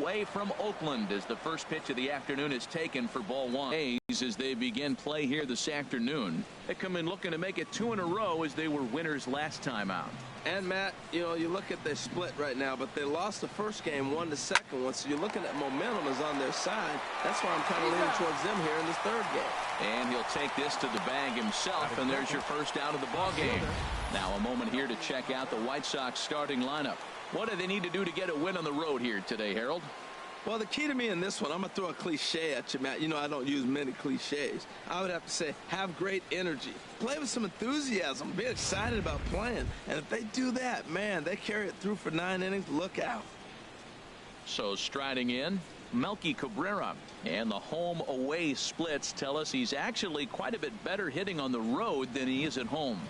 away from Oakland as the first pitch of the afternoon is taken for ball one. As they begin play here this afternoon, they come in looking to make it 2 in a row as they were winners last time out. And Matt, you look at their split right now, but they lost the first game, won the second one, so you're looking at momentum is on their side. That's why I'm kind of leaning towards them here in this third game. And he'll take this to the bag himself, and there's your first out of the ball game. Now a moment here to check out the White Sox starting lineup. What do they need to do to get a win on the road here today, Harold? Well, the key to me in this one, I'm going to throw a cliche at you, Matt. I don't use many cliches. I would have to say, have great energy. Play with some enthusiasm. Be excited about playing. And if they do that, man, they carry it through for 9 innings. Look out. So striding in, Melky Cabrera. And the home-away splits tell us he's actually quite a bit better hitting on the road than he is at home.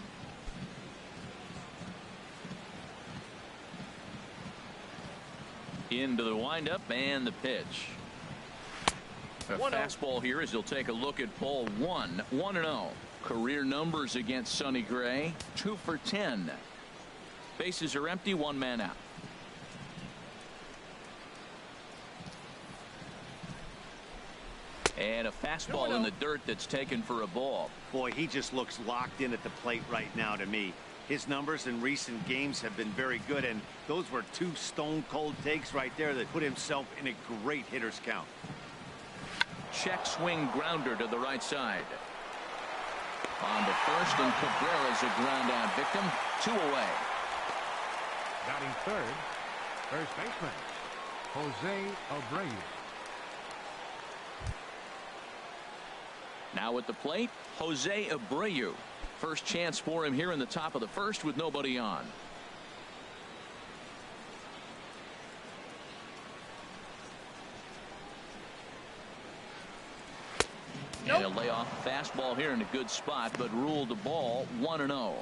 Into the windup and the pitch. A fastball here as he'll take a look at ball one. 1-0. Career numbers against Sonny Gray. 2 for 10. Bases are empty. 1 man out. And a fastball in the dirt that's taken for a ball. Boy, he just looks locked in at the plate right now to me. His numbers in recent games have been very good, and those were 2 stone-cold takes right there that put himself in a great hitter's count. Check swing grounder to the right side. On the first, and Cabrera's a ground-out victim. 2 away. Batting third, first baseman, Jose Abreu. Now at the plate, Jose Abreu. First chance for him here in the top of the first with nobody on. And a layoff fastball here in a good spot, but ruled the ball 1-0.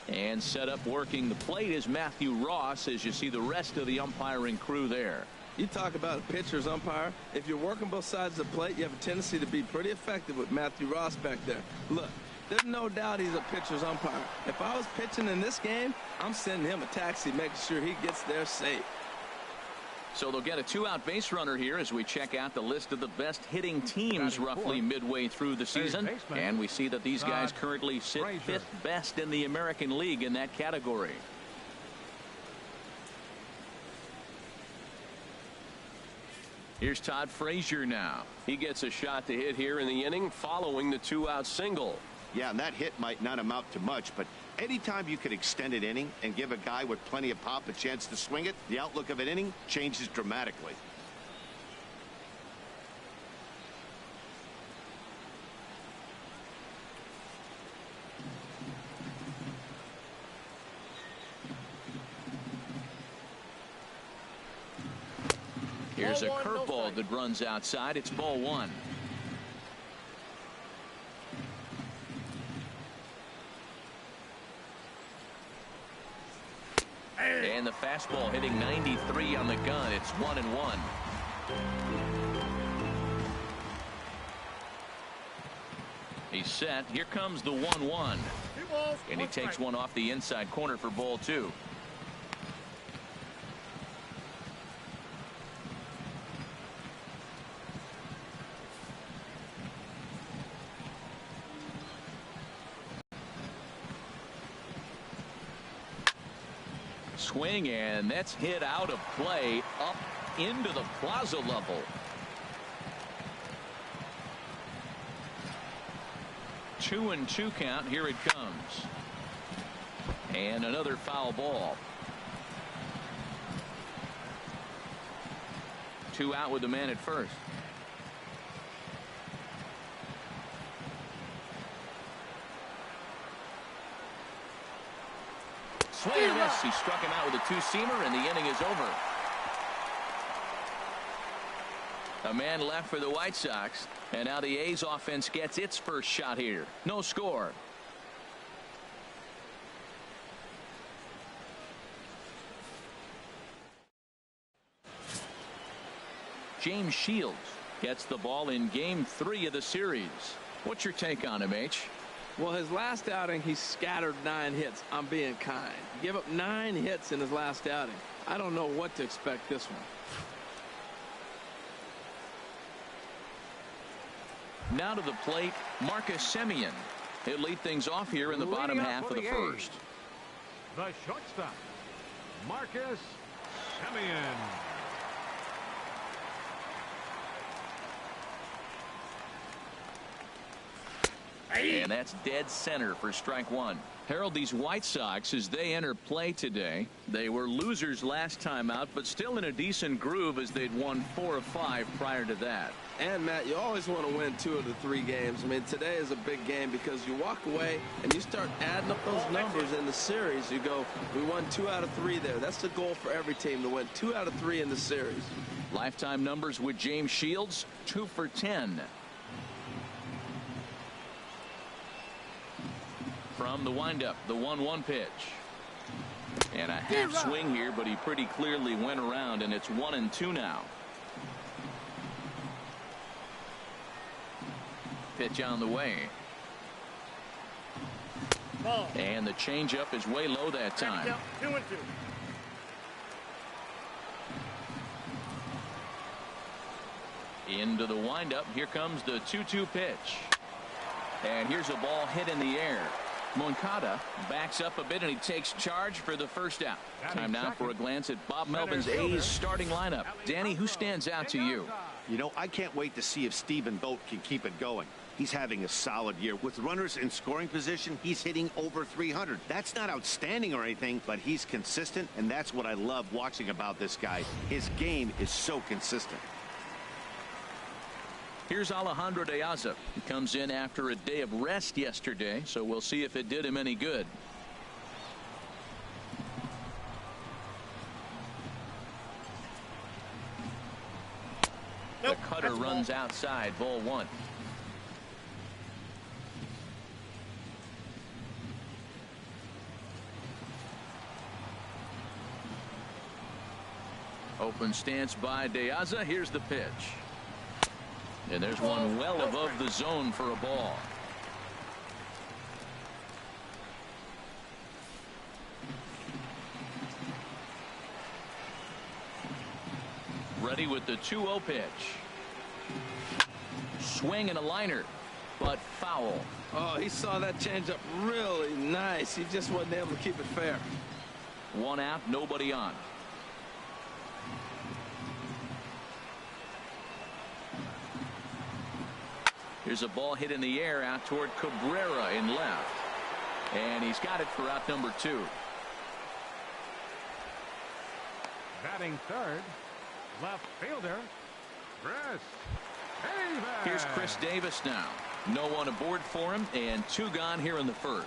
And set up working the plate is Matthew Ross as you see the rest of the umpiring crew there. You talk about a pitcher's umpire. If you're working both sides of the plate, you have a tendency to be pretty effective with Matthew Ross back there. Look. There's no doubt he's a pitcher's umpire. If I was pitching in this game, I'm sending him a taxi, making sure he gets there safe. So they'll get a 2-out base runner here as we check out the list of the best hitting teams roughly midway through the season. And we see that these guys currently sit 5th best in the American League in that category. Here's Todd Frazier now. He gets a shot to hit here in the inning following the 2-out single. Yeah, and that hit might not amount to much, but anytime you can extend an inning and give a guy with plenty of pop a chance to swing it, the outlook of an inning changes dramatically. Here's a curveball that runs outside. It's ball 1. And the fastball hitting 93 on the gun. It's 1-1. He's set. Here comes the 1-1. And he takes one off the inside corner for ball 2. Swing, and that's hit out of play up into the plaza level. 2-2 count. Here it comes. And another foul ball. 2 out with the man at first. Swing and miss. He struck him out with a 2-seamer, and the inning is over. A man left for the White Sox, and now the A's offense gets its first shot here. No score. James Shields gets the ball in game 3 of the series. What's your take on him, H? Well, his last outing, he scattered 9 hits. I'm being kind. Give up 9 hits in his last outing. I don't know what to expect this one. Now to the plate, Marcus Semien. He'll lead things off here in the bottom half of the first. The shortstop, Marcus Semien. And that's dead center for strike one. Harold, these White Sox, as they enter play today, they were losers last time out, but still in a decent groove as they'd won 4 of 5 prior to that. And, Matt, you always want to win 2 of the 3 games. I mean, today is a big game because you walk away and you start adding up those numbers in the series. You go, we won 2 out of 3 there. That's the goal for every team, to win 2 out of 3 in the series. Lifetime numbers with James Shields, 2 for 10. From the windup, the 1-1 pitch. And a half swing here, but he pretty clearly went around, and it's 1-2 now. Pitch on the way. And the changeup is way low that time. 2-2. Into the windup. Here comes the 2-2 pitch. And here's a ball hit in the air. Moncada backs up a bit and he takes charge for the first out. Time now for a glance at Bob Melvin's A's starting lineup. Danny, who stands out to you? You know, I can't wait to see if Stephen Vogt can keep it going. He's having a solid year. With runners in scoring position, he's hitting over 300. That's not outstanding or anything, but he's consistent, and that's what I love watching about this guy. His game is so consistent. Here's Alejandro De Aza. He comes in after a day of rest yesterday, so we'll see if it did him any good. The cutter runs outside, ball 1. Open stance by De Aza. Here's the pitch. And there's one well above the zone for a ball. Ready with the 2-0 pitch. Swing and a liner, but foul. Oh, he saw that changeup really nice. He just wasn't able to keep it fair. 1 out, nobody on. Here's a ball hit in the air out toward Cabrera in left. And he's got it for out number 2. Batting third, left fielder, Chris Davis. Here's Chris Davis now. No one aboard for him, and 2 gone here in the first.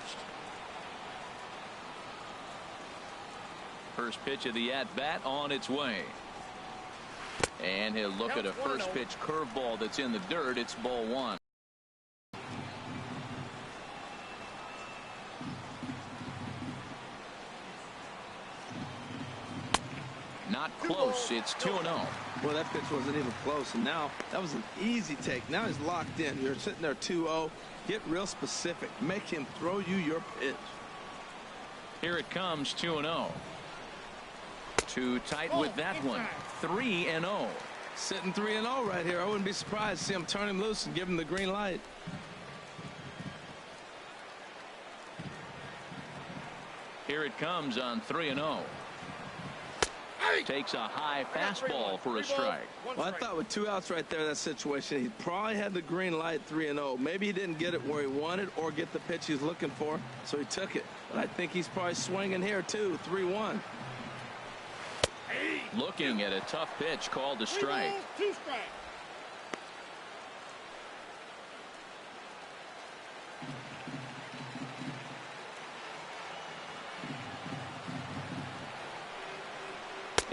First pitch of the at-bat on its way. And he'll look at a first pitch curveball that's in the dirt. It's ball 1. Not close. It's 2-0. Well, that pitch wasn't even close, and now that was an easy take. Now he's locked in. You're sitting there 2-0. Get real specific. Make him throw you your pitch. Here it comes, 2-0. Too tight with that one. 3-0. Sitting 3-0 right here. I wouldn't be surprised to see him turn him loose and give him the green light. Here it comes on 3-0. Takes a high fastball for a strike. Well, I thought with 2 outs right there, that situation, he probably had the green light 3-0. Maybe he didn't get it where he wanted or get the pitch he's looking for, so he took it. But I think he's probably swinging here, too. 3-1. Looking at a tough pitch called a strike. 2 strikes.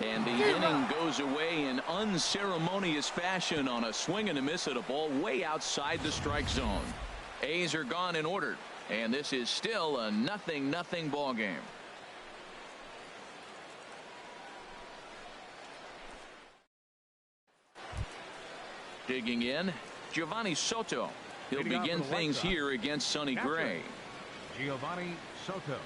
And the inning goes away in unceremonious fashion on a swing and a miss at a ball way outside the strike zone. A's are gone in order, and this is still a 0-0 ball game. Digging in, Giovanni Soto. He'll begin things here against Sonny Gray. Giovanni Soto.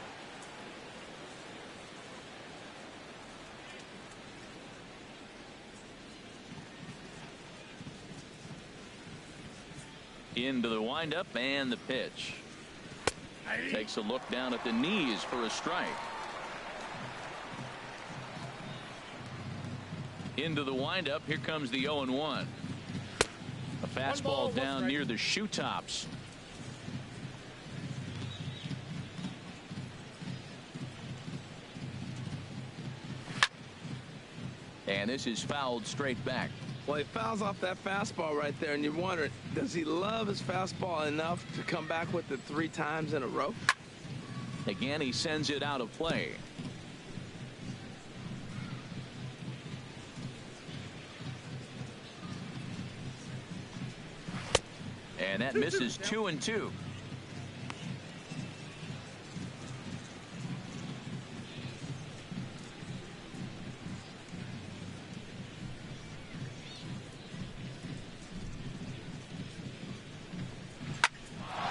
Into the windup and the pitch. Takes a look down at the knees for a strike. Into the windup. Here comes the 0-1. A fastball down near the shoe tops. And this is fouled straight back. Well, he fouls off that fastball right there, and you're wondering, does he love his fastball enough to come back with it 3 times in a row? Again, he sends it out of play. And that misses 2-2.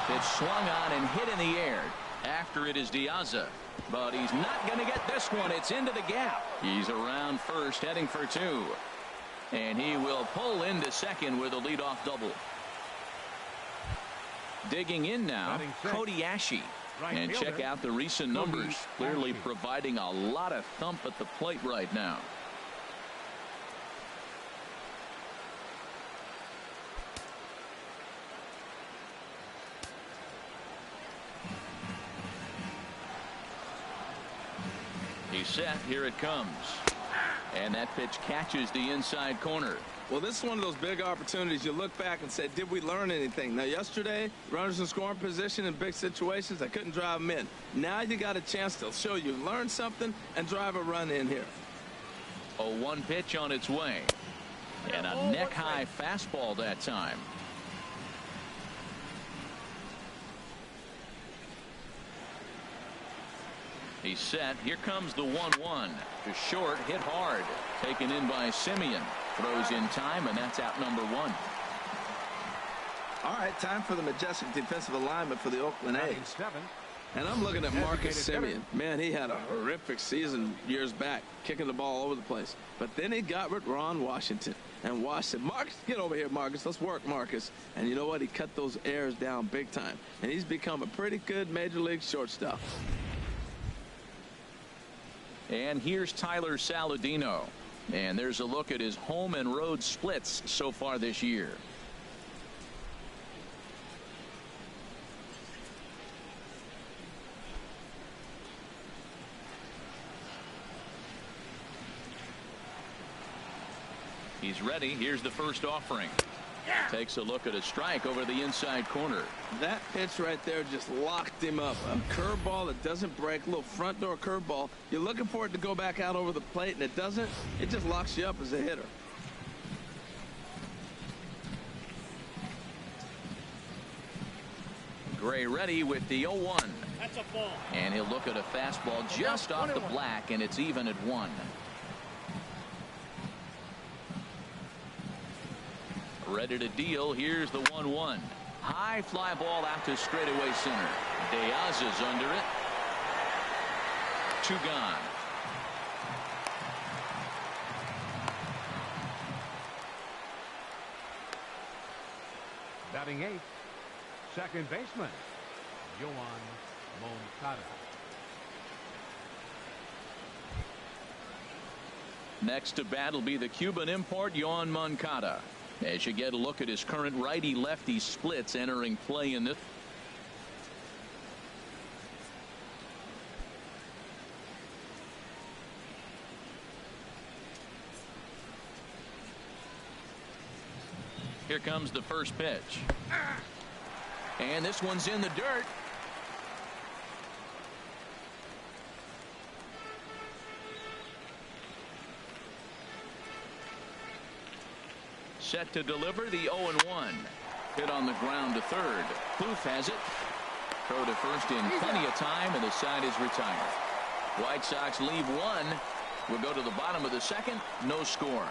It's swung on and hit in the air. After it is Diaza. But he's not going to get this one. It's into the gap. He's around first, heading for 2. And he will pull into second with a leadoff double. Digging in now, Cody Ashe. And check out the recent numbers. Clearly providing a lot of thump at the plate right now. He's set. Here it comes. And that pitch catches the inside corner. Well, this is one of those big opportunities. You look back and say, did we learn anything? Now, yesterday, runners in scoring position in big situations, I couldn't drive them in. Now you got a chance to show you learn something and drive a run in here. A 1 pitch on its way. And a neck-high fastball that time. He's set. Here comes the 1-1. To short, hit hard. Taken in by Simeon. Throws in time, and that's out number 1. All right, time for the majestic defensive alignment for the Oakland-A's. And I'm looking at Marcus Simeon. Man, he had a horrific season years back, kicking the ball all over the place. But then he got with Ron Washington. And Wash said, Marcus, get over here, Marcus. Let's work, Marcus. And you know what? He cut those errors down big time. And he's become a pretty good major league shortstop. And here's Tyler Saladino. And there's a look at his home and road splits so far this year. He's ready. Here's the first offering. Takes a look at a strike over the inside corner. That pitch right there just locked him up. A curveball that doesn't break, a little front door curveball. You're looking for it to go back out over the plate, and it doesn't. It just locks you up as a hitter. Gray ready with the 0-1. That's a ball. And he'll look at a fastball just off the black, and it's even at 1. Ready to deal. Here's the 1-1. High fly ball out to straightaway center. Diaz is under it. 2 gone. Batting 8th, second baseman, Yoan Moncada. Next to bat will be the Cuban import, Yoan Moncada. As you get a look at his current righty-lefty splits entering play in this. Here comes the first pitch. And this one's in the dirt. Set to deliver the 0-1. Hit on the ground to third. Booth has it. Throw to first in plenty of time, and the side is retired. White Sox leave 1. We'll go to the bottom of the second. No score.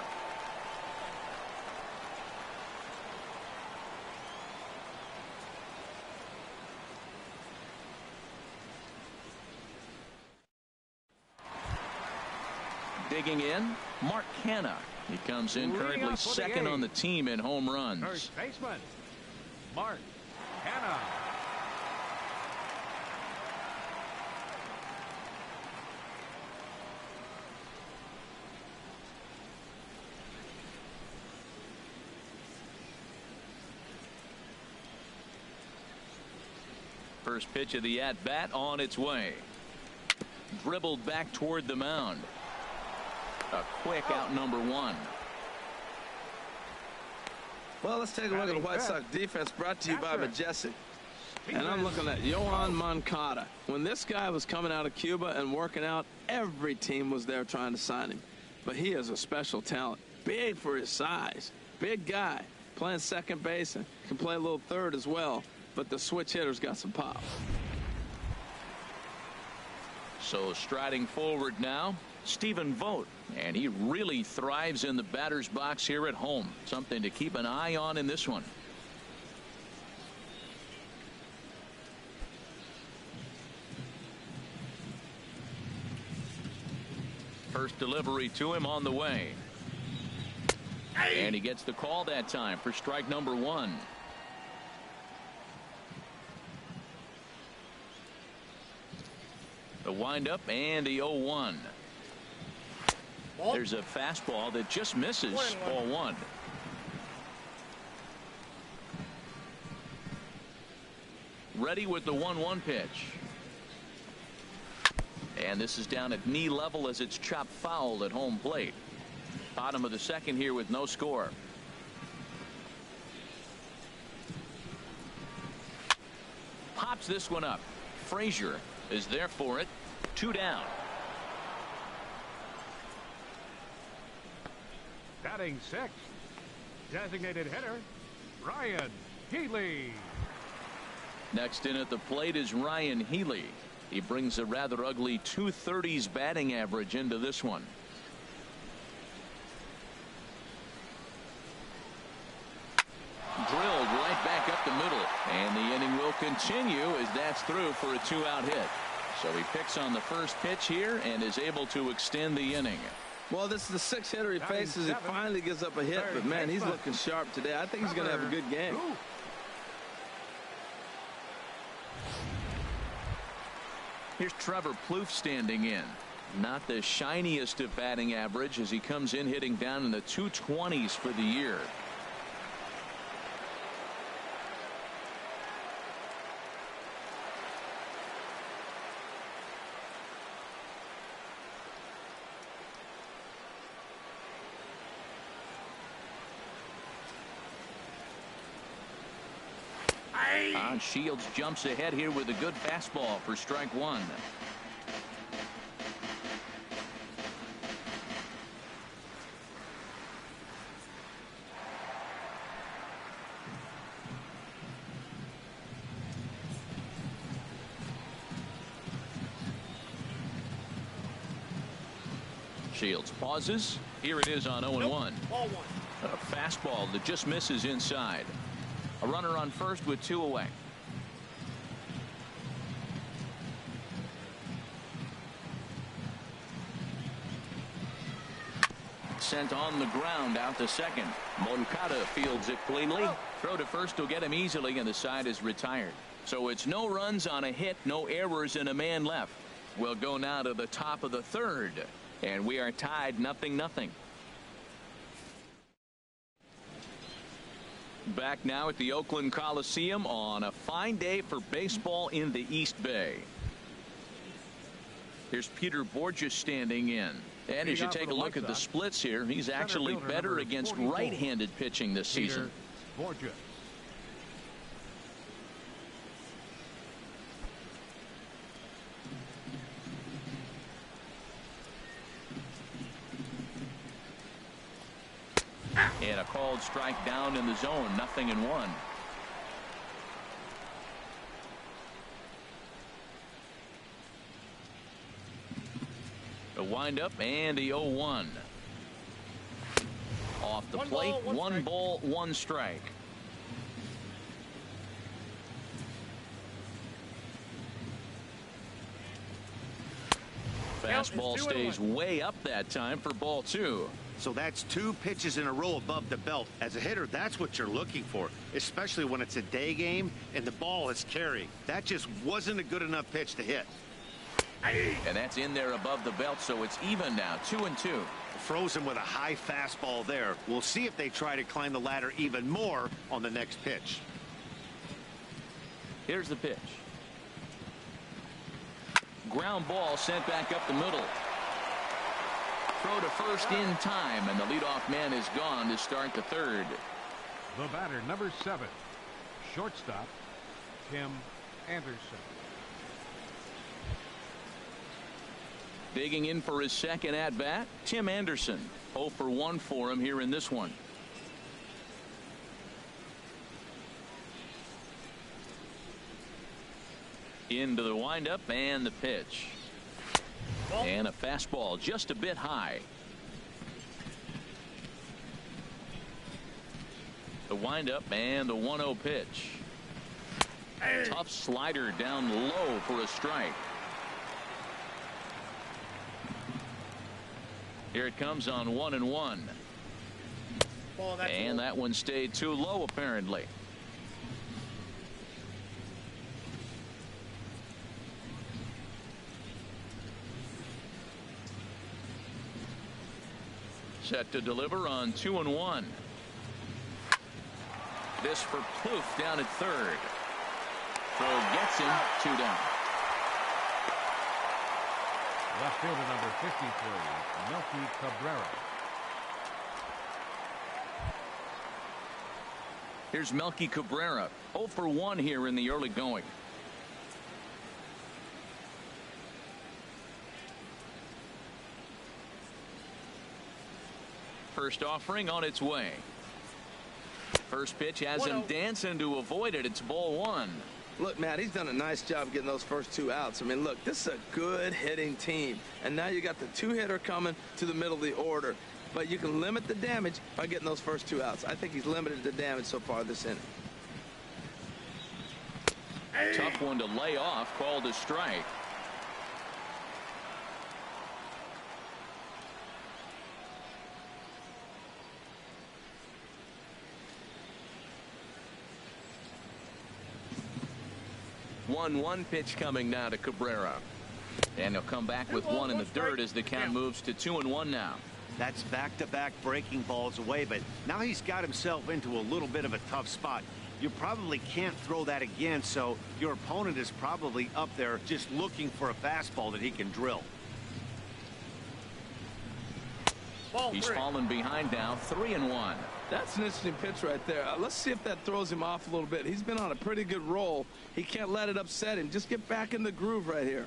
Digging in, Mark Canha. He comes in currently second on the team in home runs. First baseman, Mark Hanna. First pitch of the at-bat on its way. Dribbled back toward the mound. A quick out number one. Well, let's take a look at the White Sox defense, brought to you by Majestic. And I'm looking at Yoan Moncada. When this guy was coming out of Cuba and working out, every team was there trying to sign him. But he is a special talent. Big for his size. Big guy. Playing second base and can play a little third as well. But the switch hitter's got some pop. So striding forward now, Stephen Vogt. And he really thrives in the batter's box here at home. Something to keep an eye on in this one. First delivery to him on the way. And he gets the call that time for strike number one. The windup and the 0-1. There's a fastball that just misses. Ball one. Ready with the 1-1 pitch. And this is down at knee level as it's chopped foul at home plate. Bottom of the second here with no score. Pops this one up. Frazier is there for it. 2 down. Batting sixth, designated hitter Ryan Healy. Next in at the plate is Ryan Healy. He brings a rather ugly 230s batting average into this one. Drilled right back up the middle, and the inning will continue as that's through for a 2-out hit. So he picks on the first pitch here and is able to extend the inning. Well, this is the sixth hitter he faces. He finally gives up a hit, but man, he's looking sharp today. I think he's going to have a good game. Here's Trevor Plouffe standing in. Not the shiniest of batting average as he comes in hitting down in the 220s for the year. Shields jumps ahead here with a good fastball for strike one. Shields pauses. Here it is on 0-1. A fastball that just misses inside. A runner on first with 2 away. Sent on the ground out to second. Moncada fields it cleanly. Throw to first will get him easily, and the side is retired. So it's no runs on a hit, no errors, and a man left. We'll go now to the top of the third, and we are tied 0-0. Back now at the Oakland Coliseum on a fine day for baseball in the East Bay. Here's Peter Borges standing in. And as you take a look at the splits here, he's actually better against right-handed pitching this season. Borges. And a called strike down in the zone. 0-1. A windup and the 0-1. Off the plate. One ball, one strike. Fastball stays way up that time for ball 2. So that's 2 pitches in a row above the belt. As a hitter, that's what you're looking for, especially when it's a day game and the ball is carrying. That just wasn't a good enough pitch to hit. And that's in there above the belt, so it's even now, 2-2. Froze him with a high fastball there. We'll see if they try to climb the ladder even more on the next pitch. Here's the pitch. Ground ball sent back up the middle. Throw to first in time, and the leadoff man is gone to start the third. The batter, number 7, shortstop, Tim Anderson. Digging in for his second at-bat, Tim Anderson. 0 for 1 for him here in this one. Into the windup and the pitch. And a fastball just a bit high. The windup and the 1-0 pitch. Tough slider down low for a strike. Here it comes on 1-1. And that one stayed too low apparently. Set to deliver on 2-1. This for Plouffe down at third. Throw gets him, 2 down. Left fielder number 53, Melky Cabrera. Here's Melky Cabrera, 0 for 1 here in the early going. First offering on its way. First pitch has him dancing to avoid it. It's ball 1. Look, Matt, he's done a nice job getting those first 2 outs. I mean, look, this is a good hitting team. And now you got the 2-hitter coming to the middle of the order. But you can limit the damage by getting those first 2 outs. I think he's limited the damage so far this inning. Tough one to lay off, called a strike. One pitch coming now to Cabrera. And he'll come back with 1 in the dirt as the count moves to 2-1 now. That's back-to-back breaking balls away, but now he's got himself into a little bit of a tough spot. You probably can't throw that again, so your opponent is probably up there just looking for a fastball that he can drill. He's fallen behind now, 3-1. That's an interesting pitch right there. Let's see if that throws him off a little bit. He's been on a pretty good roll. He can't let it upset him. Just get back in the groove right here.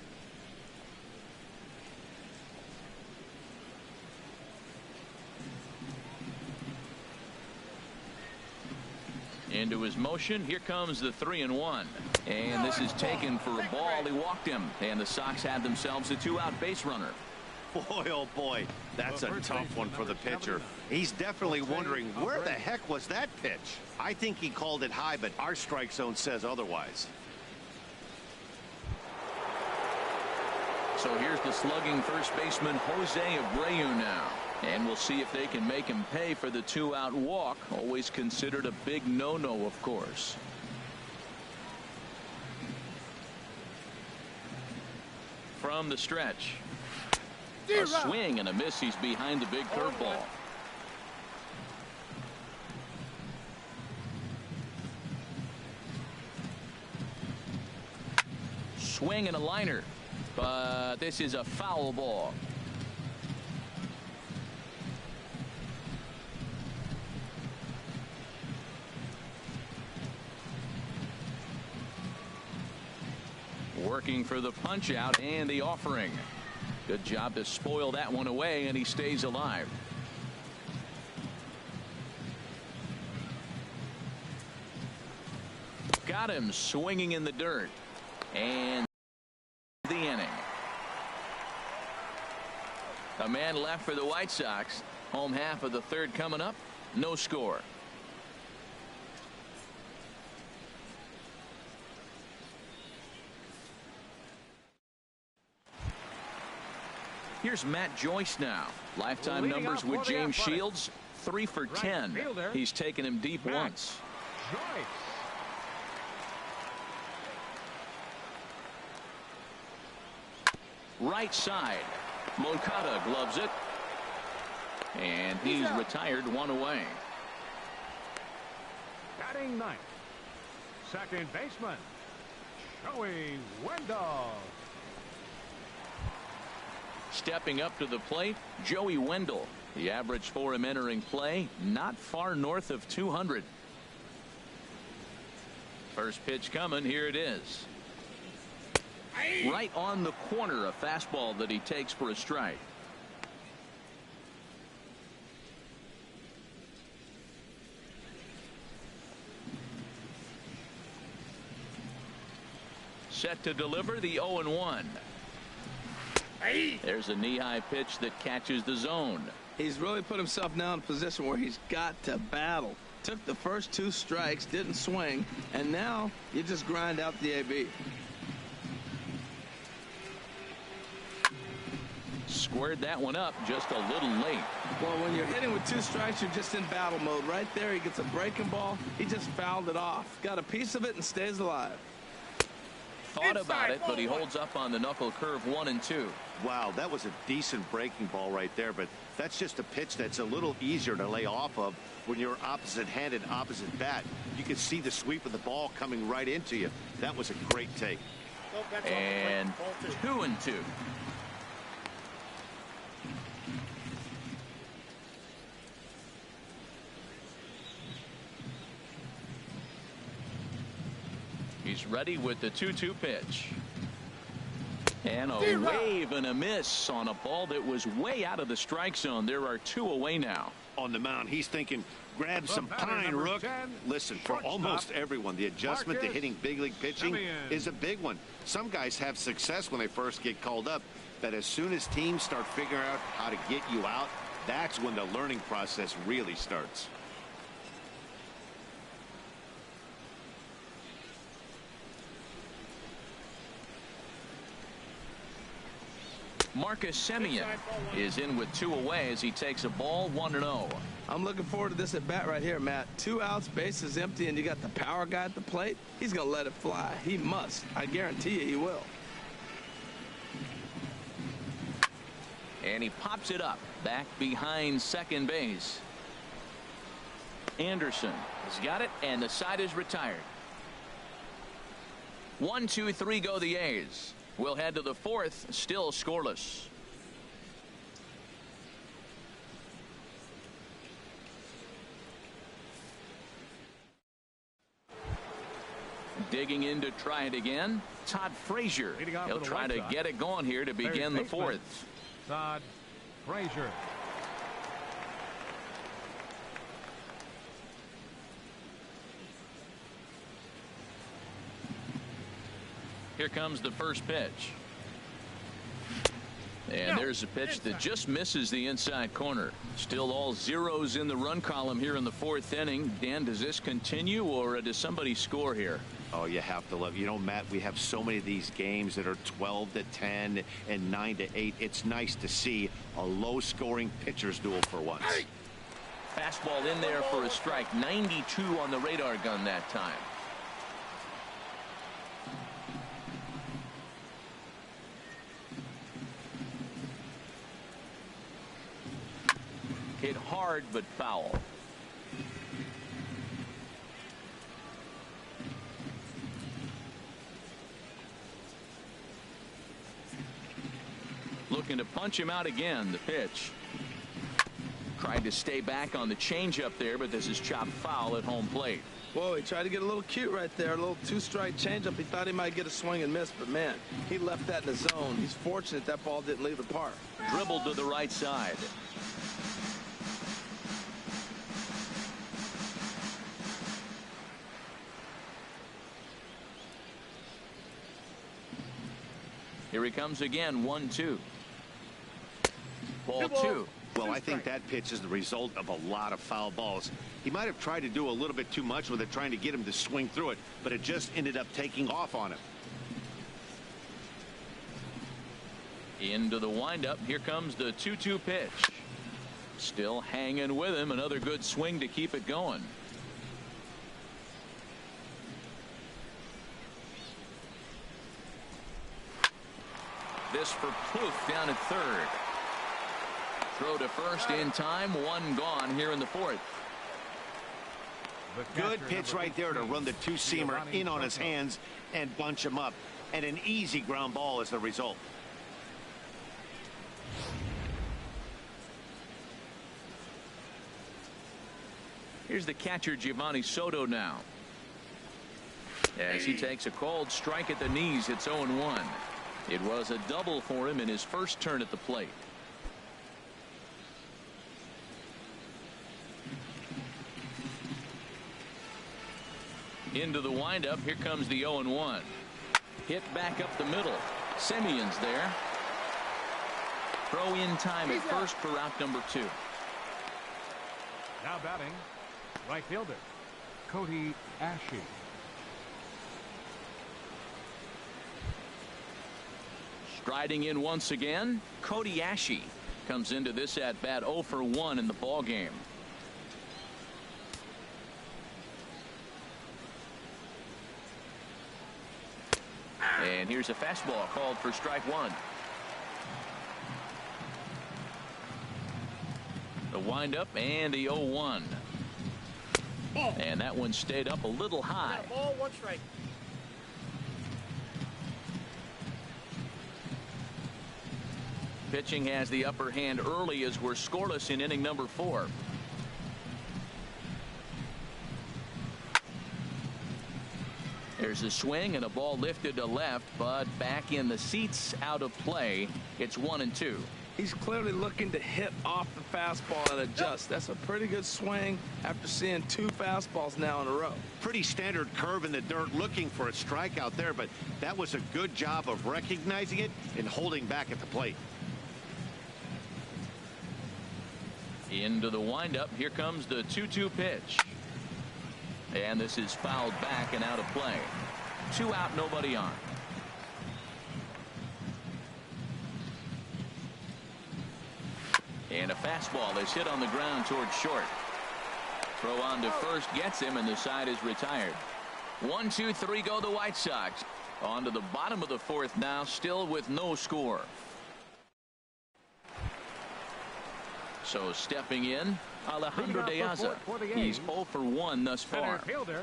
Into his motion. Here comes the 3-1. And this is taken for a ball. He walked him. And the Sox had themselves a 2-out base runner. Boy, oh boy, that's a tough one for the pitcher. He's definitely wondering where the heck was that pitch. I think he called it high, but our strike zone says otherwise. So here's the slugging first baseman Jose Abreu now. And we'll see if they can make him pay for the 2-out walk. Always considered a big no-no, of course. From the stretch. A swing and a miss. He's behind the big curveball. Swing and a liner. But this is a foul ball. Working for the punch out and the offering. Good job to spoil that one away, and he stays alive. Got him swinging in the dirt. And the inning. A man left for the White Sox. Home half of the third coming up. No score. Here's Matt Joyce now. Lifetime numbers with James Shields, 3 for 10. He's taken him deep once. Right side. Moncada gloves it. And he's retired, 1 away. Batting ninth, second baseman, Joey Wendell. Stepping up to the plate, Joey Wendell. The average for him entering play, not far north of 200. First pitch coming, here it is. Right on the corner, a fastball that he takes for a strike. Set to deliver the 0-1. There's a knee-high pitch that catches the zone. He's really put himself now in a position where he's got to battle. Took the first 2 strikes, didn't swing, and now you just grind out the AB. Squared that one up just a little late. Well, when you're hitting with 2 strikes, you're just in battle mode. Right there, he gets a breaking ball. He just fouled it off. Got a piece of it and stays alive. Thought about it, but he holds up on the knuckle curve 1 and 2. Wow, that was a decent breaking ball right there, but that's just a pitch that's a little easier to lay off of when you're opposite-handed, opposite bat. You can see the sweep of the ball coming right into you. That was a great take. And 2 and 2. He's ready with the 2-2 pitch. And a wave and a miss on a ball that was way out of the strike zone. There are 2 away now. On the mound, he's thinking, grab some pine, Rook. Listen, for almost everyone, the adjustment to hitting big league pitching is a big one. Some guys have success when they first get called up, but as soon as teams start figuring out how to get you out, that's when the learning process really starts. Marcus Semien is in with 2 away as he takes a ball, 1-0. I'm looking forward to this at bat right here, Matt. 2 outs, bases empty, and you got the power guy at the plate. He's going to let it fly. He must. I guarantee you he will. And he pops it up back behind second base. Anderson has got it, and the side is retired. 1, 2, 3 go the A's. We'll head to the 4th, still scoreless. Digging in to try it again, Todd Frazier. He'll try to get it going here to begin the 4th. Todd Frazier. Here comes the first pitch. And there's a pitch that just misses the inside corner. Still all zeros in the run column here in the 4th inning. Dan, does this continue, or does somebody score here? Oh, you have to love. You know, Matt, we have so many of these games that are 12-10 and 9-8. It's nice to see a low-scoring pitcher's duel for once. Fastball in there for a strike. 92 on the radar gun that time. Hit hard but foul. Looking to punch him out again. The pitch. Tried to stay back on the changeup there, but this is chopped foul at home plate. Whoa, he tried to get a little cute right there. A little 2-strike changeup. He thought he might get a swing and miss, but man, he left that in the zone. He's fortunate that ball didn't leave the park. Dribbled to the right side. Here he comes again, 1-2. Ball 2. Well, I think that pitch is the result of a lot of foul balls. He might have tried to do a little bit too much with it, trying to get him to swing through it, but it just ended up taking off on him. Into the windup. Here comes the 2-2 pitch. Still hanging with him. Another good swing to keep it going. This for Plouffe down at third. Throw to first in time. One gone here in the fourth. Good pitch right there to run the two-seamer in on his hands and bunch him up. And an easy ground ball as the result. Here's the catcher, Giovanni Soto, now. As he takes a called strike at the knees, it's 0-1. It was a double for him in his first turn at the plate. Into the windup. Here comes the 0-1. Hit back up the middle. Semion's there. Throw in time at first for route number 2. Now batting, right fielder, Cody Ashe. Striding in once again, Cody Ashe comes into this at bat 0 for 1 in the ball game. And here's a fastball called for strike 1. The windup and the 0-1. And that one stayed up a little high. Ball, 1 strike. Pitching has the upper hand early as we're scoreless in inning number 4. There's a swing and a ball lifted to left, but back in the seats, out of play. It's 1-2. He's clearly looking to hit off the fastball and adjust. That's a pretty good swing after seeing 2 fastballs now in a row. Pretty standard curve in the dirt, looking for a strikeout there, but that was a good job of recognizing it and holding back at the plate. Into the windup. Here comes the 2-2 pitch. And this is fouled back and out of play. 2 out, nobody on. And a fastball is hit on the ground towards short. Throw on to first gets him, and the side is retired. 1, 2, 3 go the White Sox. On to the bottom of the 4th now, still with no score. So stepping in, Alejandro De Aza. He's 0 for 1 thus far. Center fielder,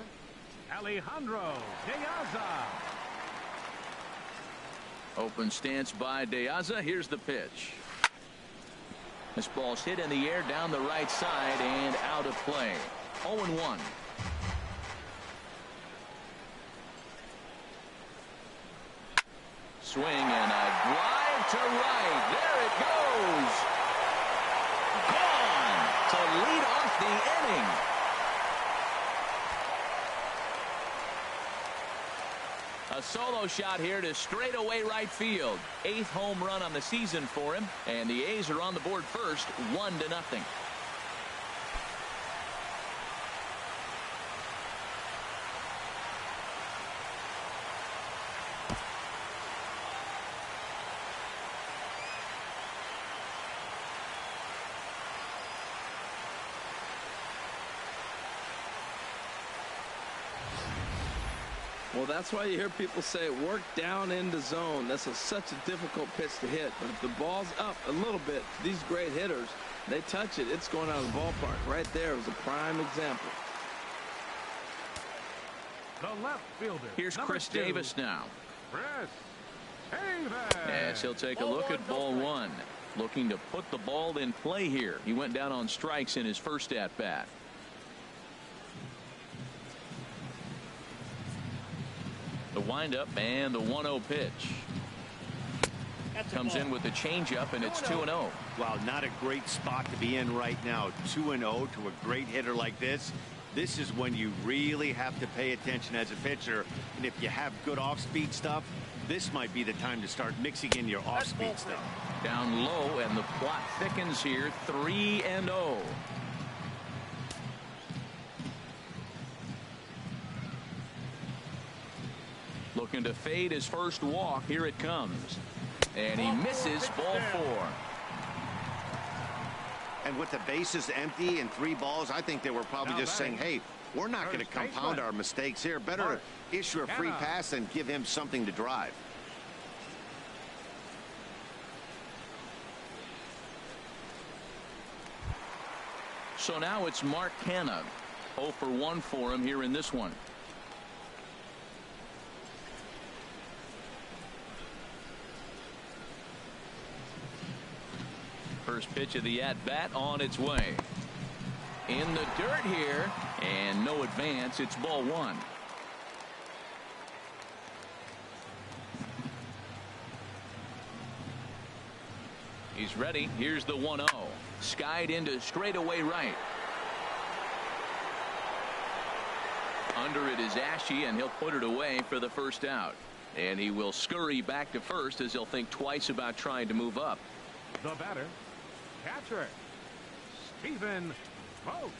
Alejandro De Aza. Open stance by De Aza. Here's the pitch. This ball's hit in the air down the right side and out of play. 0-1. Swing and a drive to right. There it goes. Gone to lead off the inning. A solo shot here to straightaway right field. 8th home run on the season for him, and the A's are on the board first, 1-0. Well, that's why you hear people say work down in the zone. That's such a difficult pitch to hit. But if the ball's up a little bit, these great hitters, they touch it, it's going out of the ballpark. Right there was a prime example. The left fielder. Here's Chris 2, Davis now. Chris Davis. Yes, he'll take a look at ball 1. Looking to put the ball in play here. He went down on strikes in his first at bat. The windup and the 1-0 pitch. Comes in with the changeup, and it's 2-0. Wow, not a great spot to be in right now. 2-0 to a great hitter like this. This is when you really have to pay attention as a pitcher. And if you have good off-speed stuff, this might be the time to start mixing in your off-speed stuff. Down low, and the plot thickens here. 3-0. Looking to fade his first walk. Here it comes. And he misses ball 4. And with the bases empty and 3 balls, I think they were probably just saying, hey, we're not going to compound our mistakes here. Better issue a free pass and give him something to drive. So now it's Mark Canha. 0 for 1 for him here in this one. First pitch of the at-bat on its way. In the dirt here, and no advance. It's ball 1. He's ready. Here's the 1-0. Skied into straightaway right. Under it is Ashe, and he'll put it away for the first out. And he will scurry back to first as he'll think twice about trying to move up. The batter, catcher, Stephen Vogt.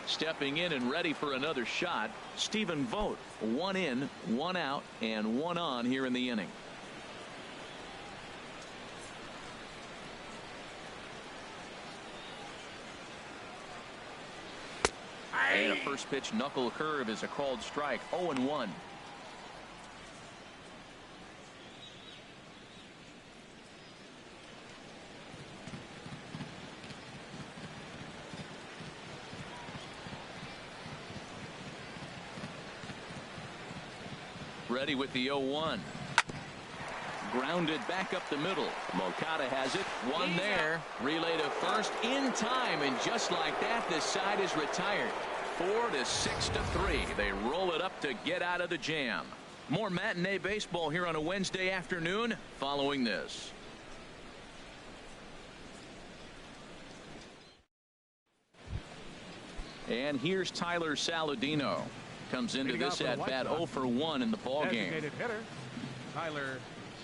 Stepping in and ready for another shot, Stephen Vogt. 1 in, 1 out, and 1 on here in the inning. And a first pitch knuckle curve is a called strike. 0-1. Ready with the 0-1. Grounded back up the middle. Moncada has it. One there. Relay to first in time, and just like that, this side is retired. 4-6-3. They roll it up to get out of the jam. More matinee baseball here on a Wednesday afternoon following this. And here's Tyler Saladino. Comes into this at bat 0 for 1 in the ball game. Designated hitter, Tyler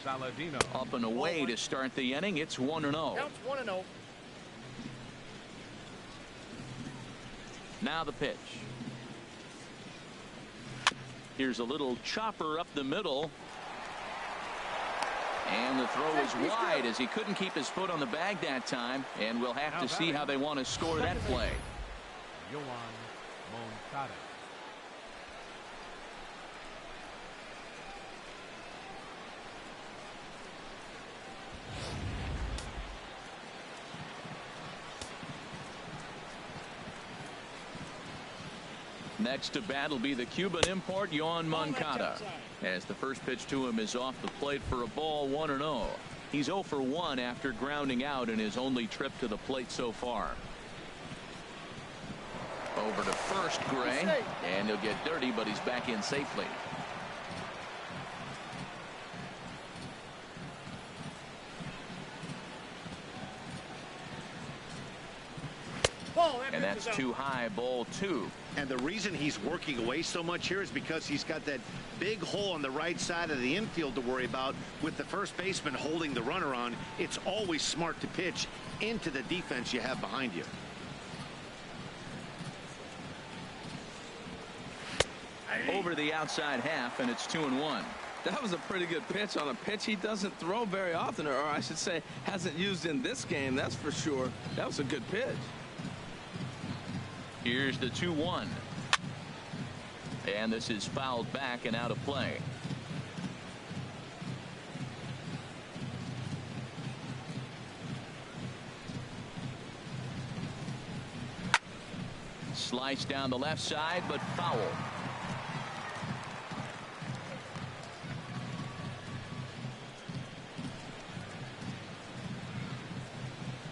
Saladino. Up and away to start the inning. It's 1-0. Counts 1-0. Now the pitch. Here's a little chopper up the middle. And the throw is wide as he couldn't keep his foot on the bag that time. And we'll have to see how they want to score that play. Yoan Moncada. Next to bat will be the Cuban import Yoan Moncada, as the first pitch to him is off the plate for a ball. 1-0. He's 0 for 1 after grounding out in his only trip to the plate so far. Over to first, Gray, and he'll get dirty, but he's back in safely. And that's too high, ball 2. And the reason he's working away so much here is because he's got that big hole on the right side of the infield to worry about. With the first baseman holding the runner on, it's always smart to pitch into the defense you have behind you. Over the outside half, and it's 2-1. That was a pretty good pitch on a pitch he doesn't throw very often, or I should say hasn't used in this game, that's for sure. That was a good pitch. Here's the 2-1. And this is fouled back and out of play. Slice down the left side, but foul.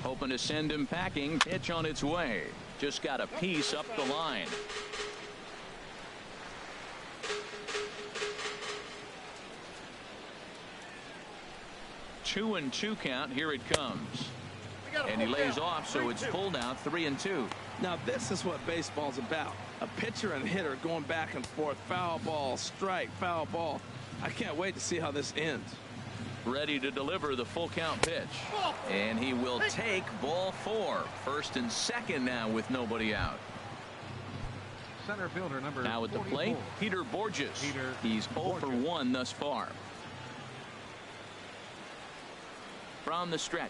Hoping to send him packing. Pitch on its way. Just got a piece up the line. Two and 2 count. Here it comes. And he lays off, so it's pulled out. 3-2. Now this is what baseball's about. A pitcher and hitter going back and forth. Foul ball, strike, foul ball. I can't wait to see how this ends. Ready to deliver the full count pitch. And he will take ball 4. First and second now with nobody out. Center fielder number now at the 44. plate, Peter Borges. He's 0 for 1 thus far. from the stretch.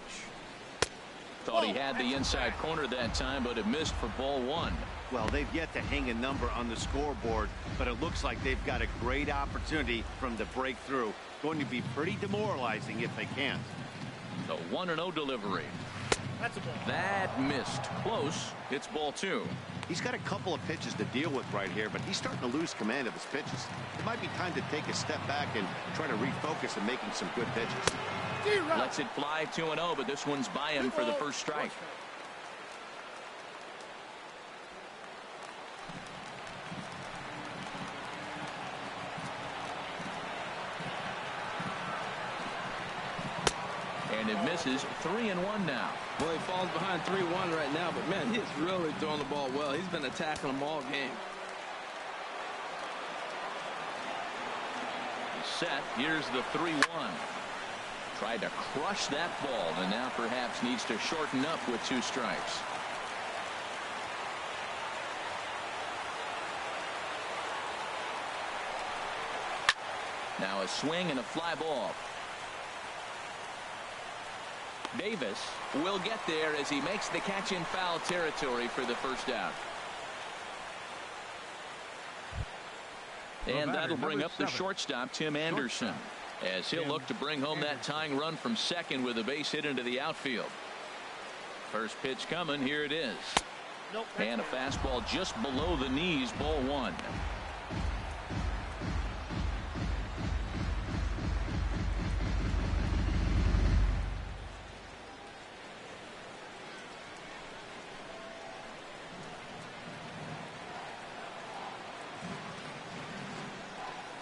Thought he had the inside corner that time, but it missed for ball one. Well, they've yet to hang a number on the scoreboard, but it looks like they've got a great opportunity from the breakthrough. Going to be pretty demoralizing if they can't. The 1-0 delivery. That's a ball. That missed. Close. It's ball two. He's got a couple of pitches to deal with right here, but he's starting to lose command of his pitches. It might be time to take a step back and try to refocus on making some good pitches. Lets it fly 2-0, but this one's by him for the first strike. And it misses. 3-1 now. Well, he falls behind 3-1 right now, but man, he's really throwing the ball well. He's been attacking them all game. Set. Here's the 3-1. Tried to crush that ball, and now perhaps needs to shorten up with 2 strikes. Now a swing and a fly ball. Davis will get there as he makes the catch in foul territory for the first out. And that'll bring up the shortstop, Tim Anderson, as he'll look to bring home that tying run from second with a base hit into the outfield. First pitch coming. Here it is. And a fastball just below the knees. Ball one.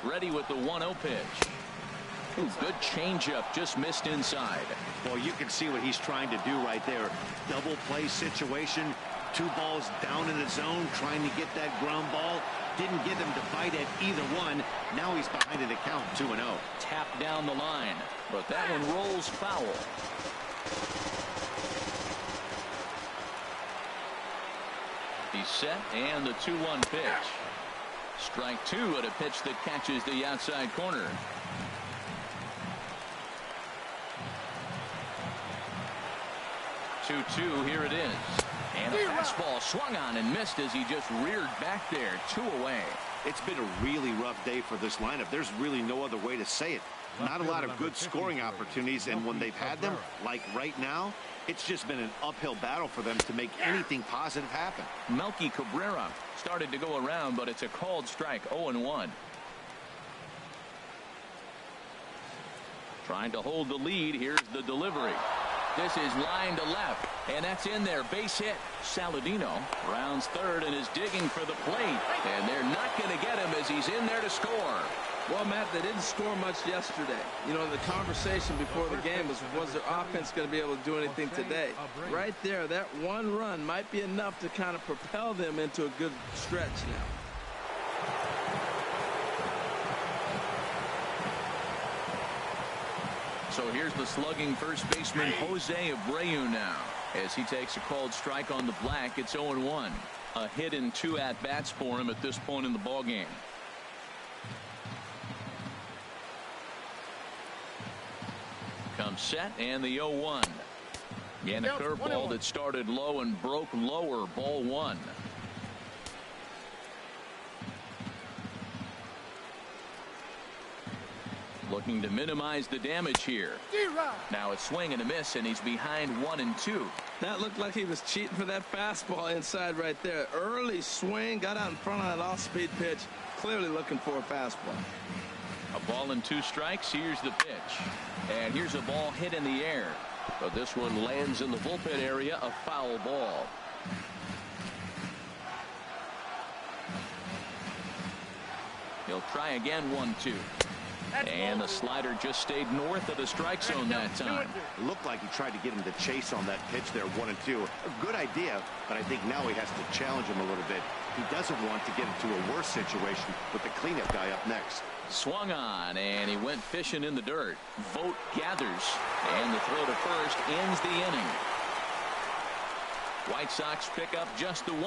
Ready with the 1-0 pitch. Ooh, good changeup, just missed inside. Well, you can see what he's trying to do right there. Double play situation. 2 balls down in the zone, trying to get that ground ball. Didn't get him to bite at either one. Now he's behind in the count, 2-0. Tap down the line, but that one rolls foul. He's set, and the 2-1 pitch. Strike 2 at a pitch that catches the outside corner. Two, here it is. And a fastball swung on and missed as he just reared back there. 2 away. It's been a really rough day for this lineup. There's really no other way to say it. Not a lot of good scoring opportunities, and when they've had them, like right now, it's just been an uphill battle for them to make anything positive happen. Melky Cabrera started to go around, but it's a called strike. 0-1. Trying to hold the lead. Here's the delivery. This is line to left, and that's in there. Base hit. Saladino rounds third and is digging for the plate, and they're not going to get him as he's in there to score. Well, Matt, they didn't score much yesterday. You know, the conversation before the game was their offense going to be able to do anything today? Right there, that 1 run might be enough to kind of propel them into a good stretch now. So here's the slugging first baseman Jose Abreu now as he takes a called strike on the black. It's 0-1. A hit in 2 at-bats for him at this point in the ballgame. Comes set, and the 0-1. And a curveball that started low and broke lower. Ball 1. Looking to minimize the damage here. Now a swing and a miss, and he's behind 1-2. That looked like he was cheating for that fastball inside right there. Early swing, got out in front of that off-speed pitch. Clearly looking for a fastball. A ball and 2 strikes. Here's the pitch. And here's a ball hit in the air. But this one lands in the bullpen area. A foul ball. He'll try again. 1-2. And the slider just stayed north of the strike zone that time. It looked like he tried to get him to chase on that pitch there, 1-2. A good idea, but I think now he has to challenge him a little bit. He doesn't want to get into a worse situation with the cleanup guy up next. Swung on, and he went fishing in the dirt. Vogt gathers, and the throw to first ends the inning. White Sox pick up just the 1.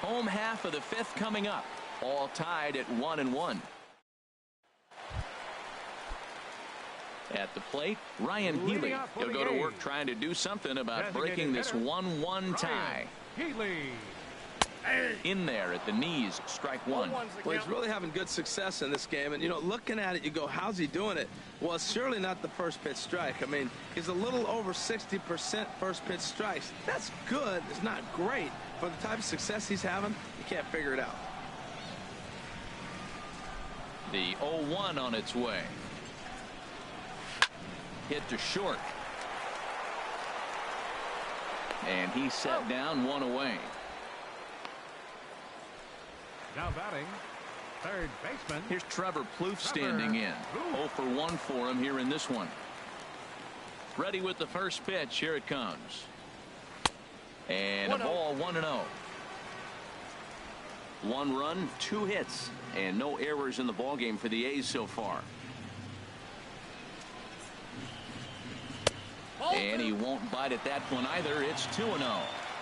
Home half of the 5th coming up. All tied at 1-1. At the plate, Ryan Healy. He'll go to work trying to do something about breaking this 1-1 tie. In there at the knees, strike one. Well, he's really having good success in this game. And, you know, looking at it, you go, how's he doing it? Well, it's surely not the first pitch strike. I mean, he's a little over 60% first pitch strikes. That's good. It's not great. For the type of success he's having, you can't figure it out. The 0-1 on its way. Hit to short. And he's set down, one away. Now batting, third baseman. Here's Trevor Plouffe standing in. 0 for 1 for him here in this one. Ready with the first pitch. Here it comes. And a ball, 1-0. 1 run, 2 hits, and no errors in the ballgame for the A's so far. And he won't bite at that one either. It's 2-0.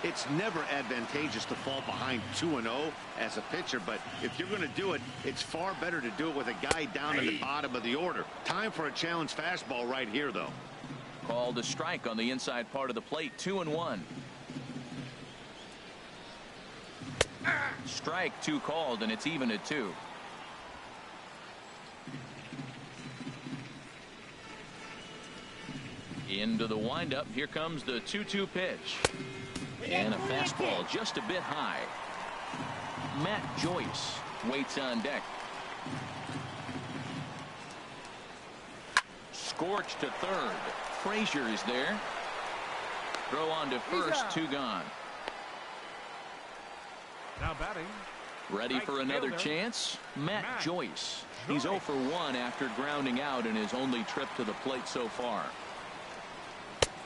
It's never advantageous to fall behind 2-0 as a pitcher, but if you're going to do it, it's far better to do it with a guy down in the bottom of the order. Time for a challenge fastball right here, though. Called a strike on the inside part of the plate. 2-1. Strike 2 called, and it's even at 2. Into the windup. Here comes the 2-2 pitch. And a fastball just a bit high. Matt Joyce waits on deck. Scorch to third. Frazier is there. Throw on to first. 2 gone. Now batting. Ready for another chance. Matt Joyce. He's 0 for 1 after grounding out in his only trip to the plate so far.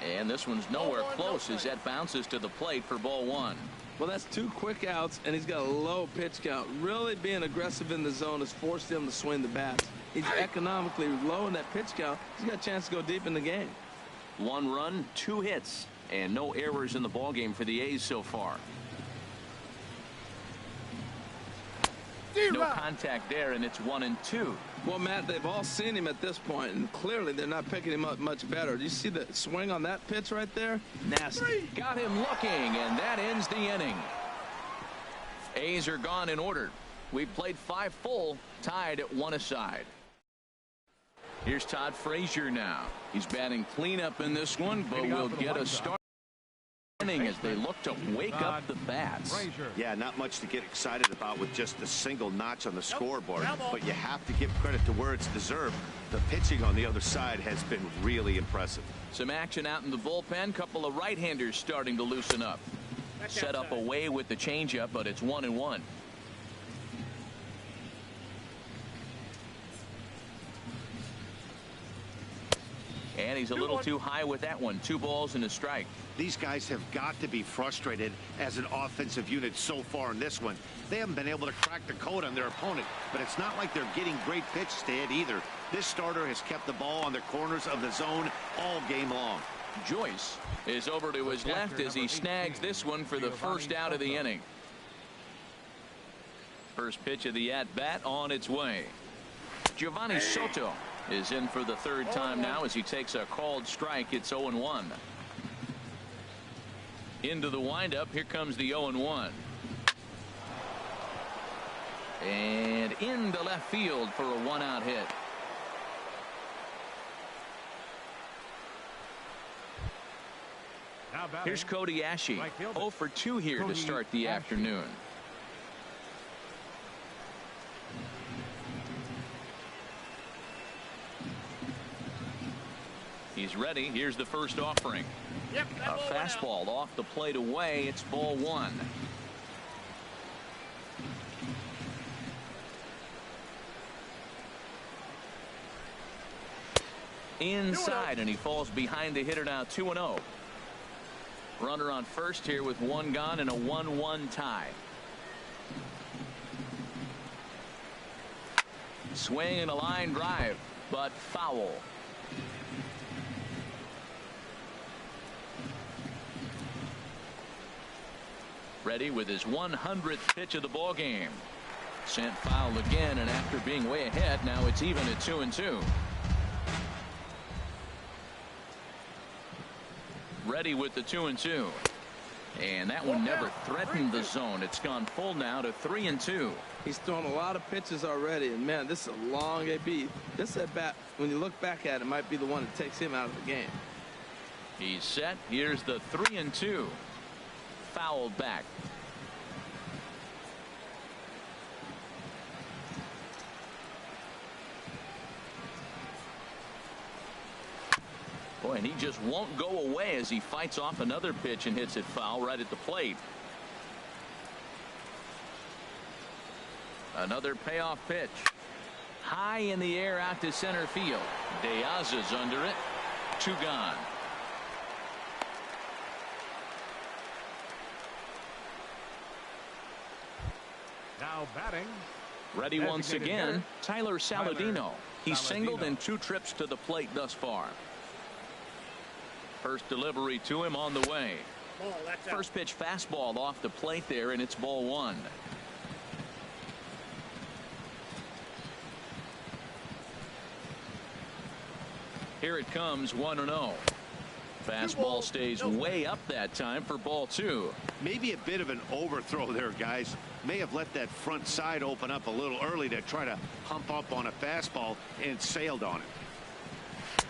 And this one's nowhere close as that bounces to the plate for ball 1. Well, that's 2 quick outs, and he's got a low pitch count. Really being aggressive in the zone has forced him to swing the bat. He's economically low in that pitch count. He's got a chance to go deep in the game. 1 run, 2 hits, and no errors in the ballgame for the A's so far. No contact there, and it's 1-2. Well, Matt, they've all seen him at this point, and clearly they're not picking him up much better. Do you see the swing on that pitch right there? Nasty. Got him looking, and that ends the inning. A's are gone in order. We've played 5 full, tied at 1 aside. Here's Todd Frazier now. He's batting cleanup in this one, but will get a start as they look to wake up the bats. Yeah, not much to get excited about with just a single notch on the scoreboard, but you have to give credit to where it's deserved. The pitching on the other side has been really impressive. Some action out in the bullpen. Couple of right-handers starting to loosen up. Set up away with the changeup, but it's 1-1. And he's a little too high with that one. 2 balls and a strike. These guys have got to be frustrated as an offensive unit so far in this one. They haven't been able to crack the code on their opponent, but it's not like they're getting great pitches to hit either. This starter has kept the ball on the corners of the zone all game long. Joyce is over to his left as he snags this one for the first out of the inning. First pitch of the at-bat on its way. Giovanni Soto is in for the 3rd time now as he takes a called strike. It's 0-1. Into the windup. Here comes the 0-1. And into left field for a 1-out hit. Here's Cody Ashe. 0 for 2 here to start the afternoon. He's ready. Here's the first offering. A fastball off the plate away. It's ball 1. Inside, and he falls behind the hitter now. 2-0. Runner on first here with 1 gone and a 1-1 tie. Swing and a line drive, but foul. Ready with his 100th pitch of the ball game. Sent foul again, and after being way ahead, now it's even at 2-2. Ready with the 2-2. And that one never threatened the zone. It's gone full now to 3-2. He's thrown a lot of pitches already, and man, this is a long AB. This at bat, when you look back at it, might be the one that takes him out of the game. He's set. Here's the 3-2. Fouled back. Boy, and he just won't go away as he fights off another pitch and hits it foul right at the plate. Another payoff pitch. High in the air out to center field. Diaz's under it. 2 gone. Now batting. Ready once again, Tyler Saladino. He's singled in 2 trips to the plate thus far. First delivery to him on the way. First pitch fastball off the plate there, and it's ball 1. Here it comes, 1-0. Fastball stays way up that time for ball 2. Maybe a bit of an overthrow there, guys. May have let that front side open up a little early to try to hump up on a fastball and sailed on it.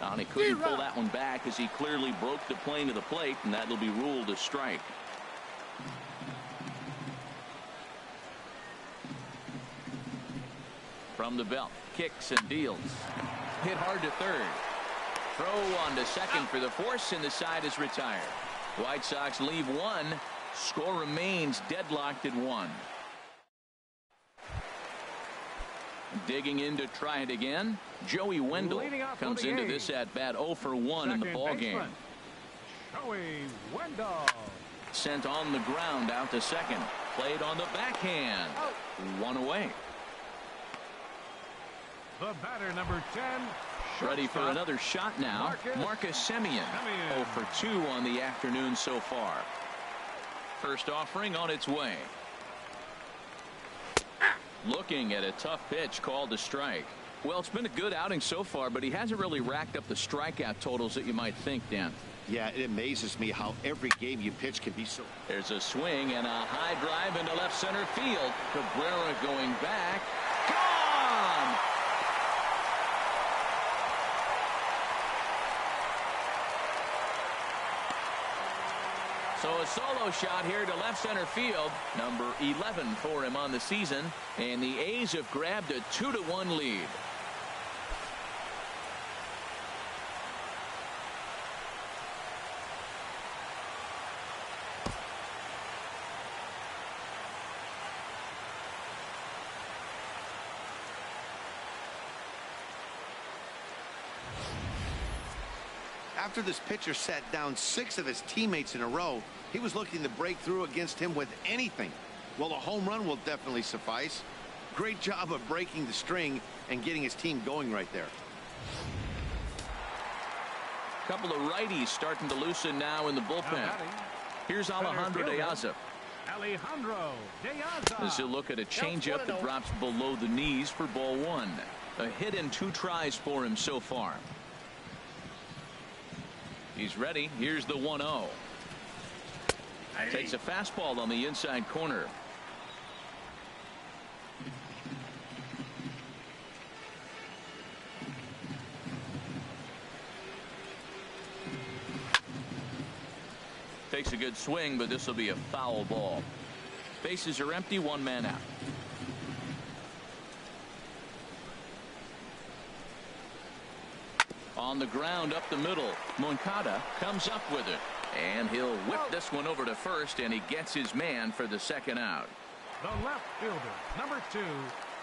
And he couldn't pull that one back as he clearly broke the plane of the plate, and that'll be ruled a strike. From the belt, kicks and deals. Hit hard to third. Throw on to second for the force, and the side is retired. White Sox leave 1. Score remains deadlocked at 1. Digging in to try it again. Joey Wendell comes into this at bat 0 for 1 in the ball game. Joey Wendell. Sent on the ground out to second. Played on the backhand. 1 away. The batter, number 10. Ready for another shot now. Marcus Semien. 0 for 2 on the afternoon so far. First offering on its way. Looking at a tough pitch called a strike. Well, it's been a good outing so far, but he hasn't really racked up the strikeout totals that you might think, Dan. Yeah, it amazes me how every game you pitch can be so. There's a swing and a high drive into left center field. Cabrera going back. Gone! So a solo shot here to left center field. Number 11 for him on the season. And the A's have grabbed a 2-1 lead. After this pitcher sat down 6 of his teammates in a row, he was looking to break through against him with anything. Well, a home run will definitely suffice. Great job of breaking the string and getting his team going right there. Couple of righties starting to loosen now in the bullpen. Here's Alejandro Diaz. Alejandro Diaz. As he'll look at a changeup that drops below the knees for ball 1. A hit and 2 tries for him so far. He's ready. Here's the 1-0. Takes a fastball on the inside corner. Takes a good swing, but this will be a foul ball. Bases are empty, 1 man out. On the ground up the middle. Moncada comes up with it. And he'll whip this one over to first, and he gets his man for the second out. The left fielder, number 2.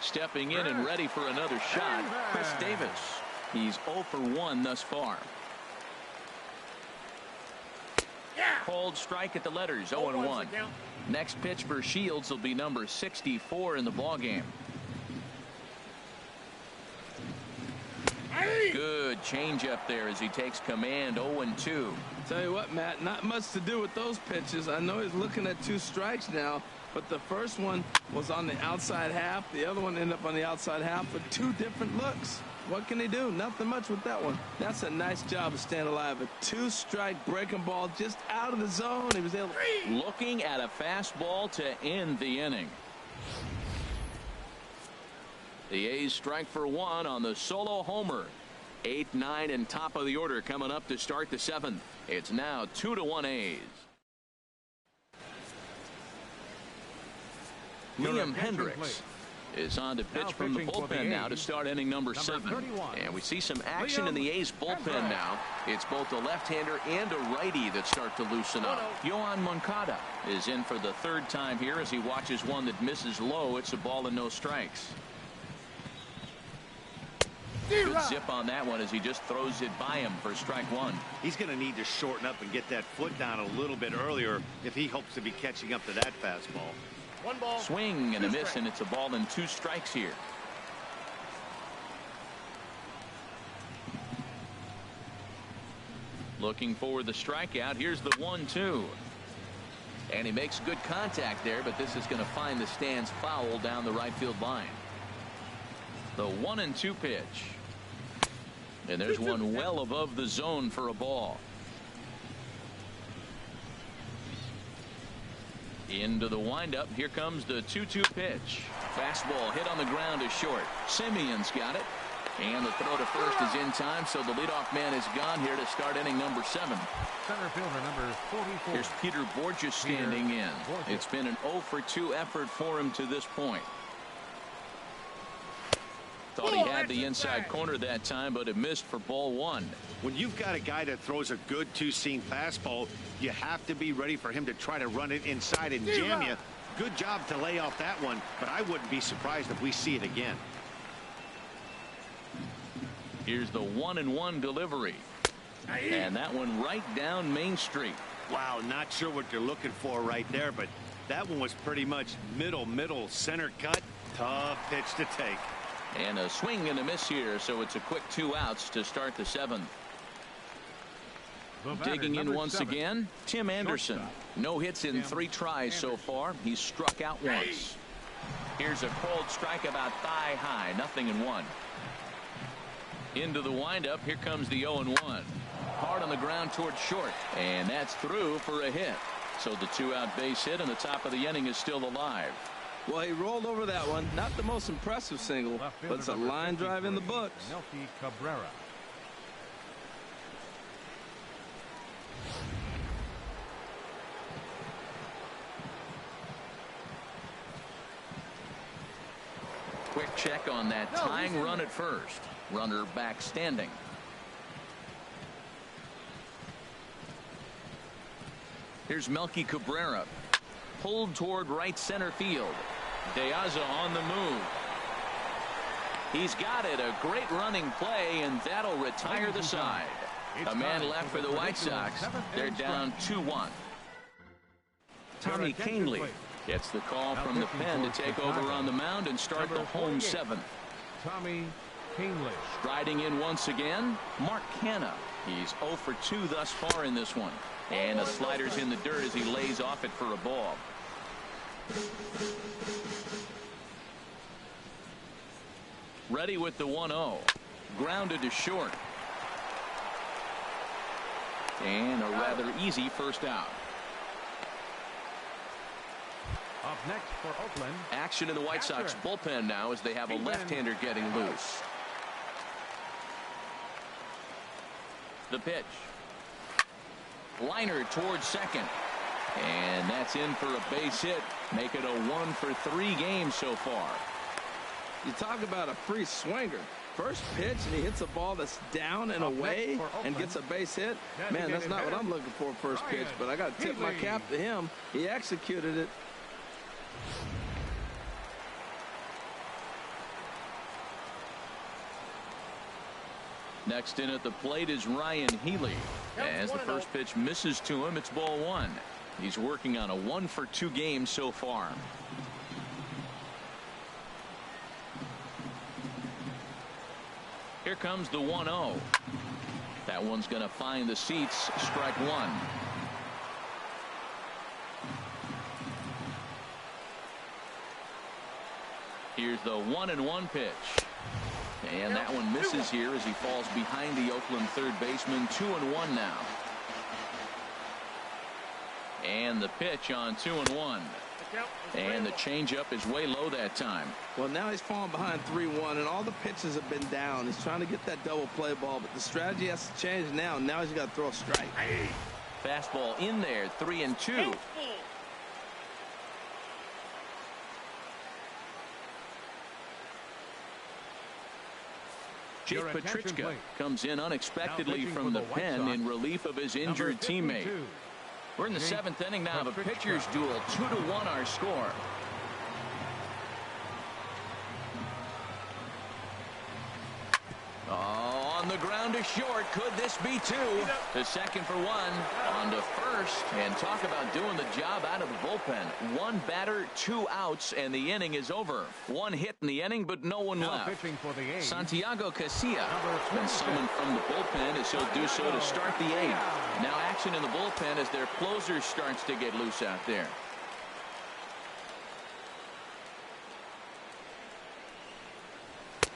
Stepping in and ready for another shot, Chris Davis. He's 0 for 1 thus far. Cold strike at the letters, 0-1. Next pitch for Shields will be number 64 in the ballgame. Good changeup there as he takes command. 0-2. Tell you what, Matt, not much to do with those pitches. I know he's looking at 2 strikes now, but the first one was on the outside half. The other one ended up on the outside half with two different looks. What can he do? Nothing much with that one. That's a nice job of staying alive. A two-strike breaking ball just out of the zone. He was able to... Looking at a fastball to end the inning. The A's strike for one on the solo homer. 8, 9, and top of the order coming up to start the 7th. It's now 2-1 A's. Liam Hendricks is on to pitch from the bullpen now to start inning number 7. And we see some action in the A's bullpen now. It's both a left-hander and a righty that start to loosen up. Yohan Moncada is in for the 3rd time here as he watches one that misses low. It's a ball and no strikes. Good zip on that one as he just throws it by him for strike 1. He's going to need to shorten up and get that foot down a little bit earlier if he hopes to be catching up to that fastball. One ball, swing and a miss, and it's a ball and 2 strikes here. Looking for the strikeout. Here's the 1-2. And he makes good contact there, but this is going to find the stands foul down the right field line. The 1-2 pitch. And there's one well above the zone for a ball. Into the windup. Here comes the 2-2 pitch. Fastball hit on the ground is short. Simeon's got it. And the throw to first is in time, so the leadoff man is gone here to start inning number 7. Center fielder number 44. Here's Peter Borges standing in. It's been an 0-for-2 effort for him to this point. Thought he had the inside corner that time, but it missed for ball 1. When you've got a guy that throws a good two-seam fastball, you have to be ready for him to try to run it inside and jam you. Good job to lay off that one, but I wouldn't be surprised if we see it again. Here's the 1-1 delivery. And that one right down Main Street. Wow, not sure what you're looking for right there, but that one was pretty much middle center cut. Tough pitch to take. And a swing and a miss here, so it's a quick 2 outs to start the 7th. Digging in once again, Tim Anderson. No hits in 3 tries so far. He's struck out once. Here's a cold strike about thigh high, 0-1. Into the windup. Here comes the 0-1. Hard on the ground towards short, and that's through for a hit. So the 2-out base hit, and the top of the inning is still alive. Well, he rolled over that one. Not the most impressive single, but it's a line drive in the books. Melky Cabrera. Quick check on that tying run at first. Runner back standing. Here's Melky Cabrera. Pulled toward right center field. Deaza on the move. He's got it. A great running play, and that'll retire the side. A man left for the White Sox. They're down 2-1. Tommy Kahnle gets the call from the pen to take over on the mound and start the home 7th. Tommy Kahnle. Striding in once again, Mark Canha. He's 0-for-2 thus far in this one. And the slider's in the dirt as he lays off it for a ball. Ready with the 1-0. Grounded to short. And a rather easy first out. Up next for Oakland. Action in the White Sox bullpen now as they have a left-hander getting loose. The pitch. Liner towards second. And that's in for a base hit. Make it a 1-for-3 game so far. You talk about a free swinger. First pitch, and he hits a ball that's down and away and gets a base hit. Man, that's not what I'm looking for first pitch, but I got to tip my cap to him. He executed it. Next in at the plate is Ryan Healy. As the first pitch misses to him, it's ball 1. He's working on a 1-for-2 game so far. Here comes the 1-0. That one's going to find the seats. Strike 1. Here's the 1-1 pitch. And that one misses here as he falls behind the Oakland third baseman. 2-1 now. And the pitch on 2-1. And the changeup is way low that time. Well, now he's falling behind 3-1, and all the pitches have been down. He's trying to get that double play ball, but the strategy has to change now. Now he's got to throw a strike. Fastball in there, 3-2. Jake Petrichka comes in unexpectedly from the pen in relief of his injured teammate. We're in the 7th inning now of a pitcher's duel. 2-1 our score. Oh, on the ground to short. Could this be 2? To second for 1. On to first. And talk about doing the job out of the bullpen. 1 batter, 2 outs, and the inning is over. 1 hit in the inning, but no one left. Santiago Casilla has been summoned from the bullpen as he'll do so to start the 8th. Now action in the bullpen as their closer starts to get loose out there.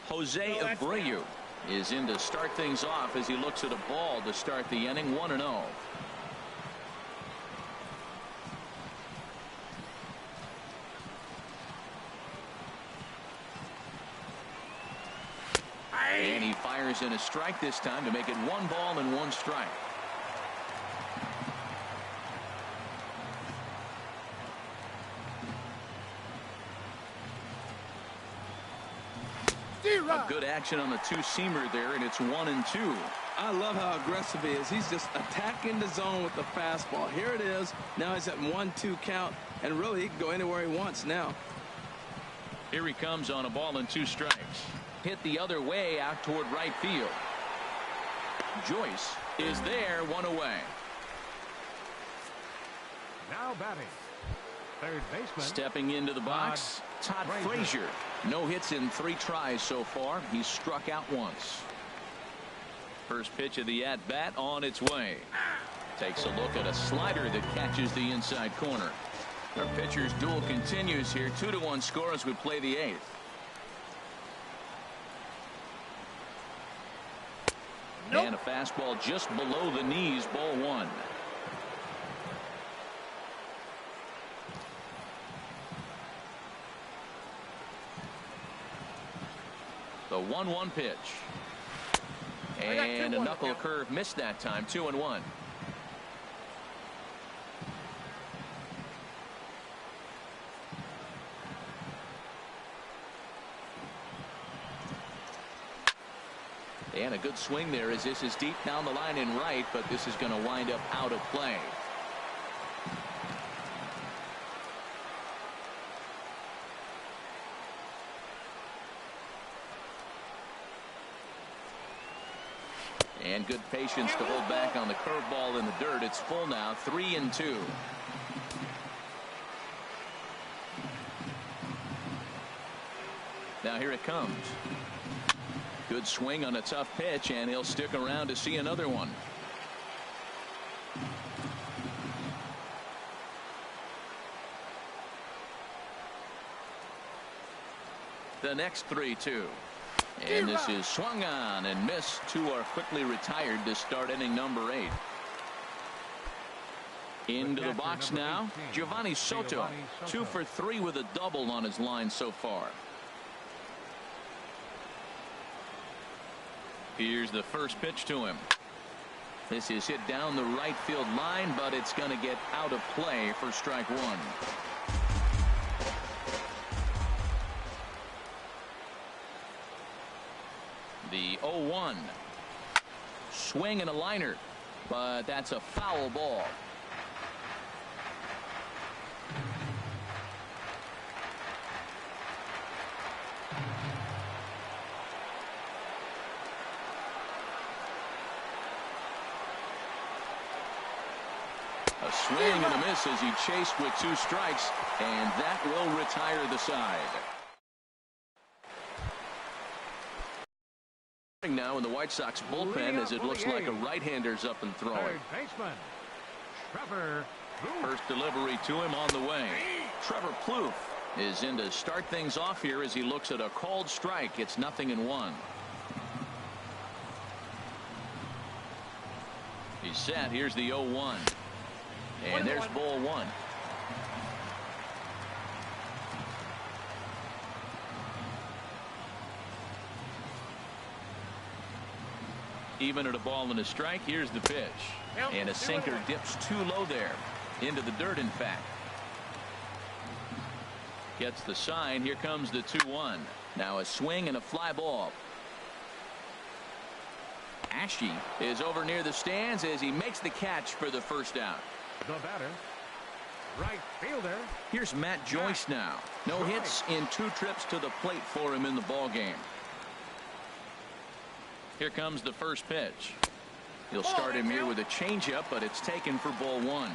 Jose Abreu is in to start things off as he looks at a ball to start the inning. 1-0. And he fires in a strike this time to make it 1 ball and 1 strike. A good action on the 2-seamer there, and it's 1-2. I love how aggressive he is. He's just attacking the zone with the fastball. Here it is. Now he's at 1-2 count, and really he can go anywhere he wants now. Here he comes on a ball and 2 strikes. Hit the other way out toward right field. Joyce is there, 1 away. Now batting, third baseman. Stepping into the box, Todd Frazier. No hits in 3 tries so far. He's struck out once. First pitch of the at-bat on its way. Takes a look at a slider that catches the inside corner. Our pitcher's duel continues here. 2-1 score as we play the 8th. And a fastball just below the knees, ball 1. The 1-1 pitch. And a knuckle curve missed that time. 2-1. And a good swing there as this is deep down the line in right, but this is going to wind up out of play. And good patience to hold back on the curveball in the dirt. It's full now, 3-2. Now here it comes. Good swing on a tough pitch, and he'll stick around to see another one. The next 3-2. And this is swung on and missed. 2 are quickly retired to start inning number 8. Into the box now, Giovanni Soto. 2 for 3 with a double on his line so far. Here's the first pitch to him. This is hit down the right field line, but it's going to get out of play for strike 1. The 0-1. Swing and a liner, but that's a foul ball. A swing and a miss as he chased with 2 strikes, and that will retire the side. Now in the White Sox bullpen as it looks like a right-hander's up and throwing. Third baseman, Trevor Plouffe. First delivery to him on the way. Trevor Plouffe is in to start things off here as he looks at a called strike. It's 0-1. He's set. Here's the 0-1. And there's ball one. Even at a ball and a strike, here's the pitch. And a sinker dips too low there. Into the dirt, in fact. Gets the sign. Here comes the 2-1. Now a swing and a fly ball. Ashe is over near the stands as he makes the catch for the first out. The batter, right fielder. Here's Matt Joyce now. No hits in 2 trips to the plate for him in the ball game. Here comes the first pitch. He'll start him here with a changeup, but it's taken for ball one.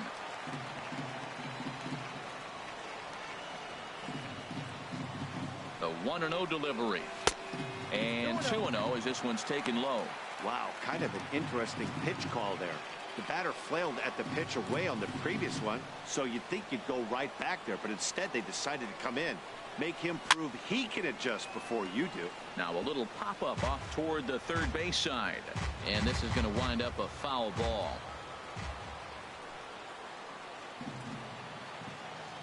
The 1-0 delivery. And 2-0 as this one's taken low. Wow, kind of an interesting pitch call there. The batter flailed at the pitch away on the previous one, so you'd think you'd go right back there, but instead they decided to come in. Make him prove he can adjust before you do. Now a little pop-up off toward the third base side. And this is going to wind up a foul ball.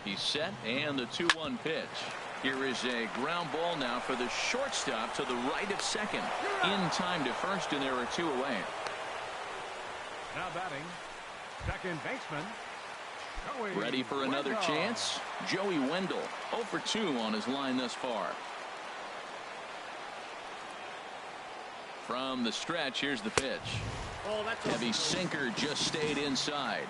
He's set, and the 2-1 pitch. Here is a ground ball now for the shortstop to the right of second. In time to first, and there are 2 away. Now batting, second baseman. Ready for another chance? Joey Wendell, 0 for 2 on his line thus far. From the stretch, here's the pitch. Heavy sinker just stayed inside.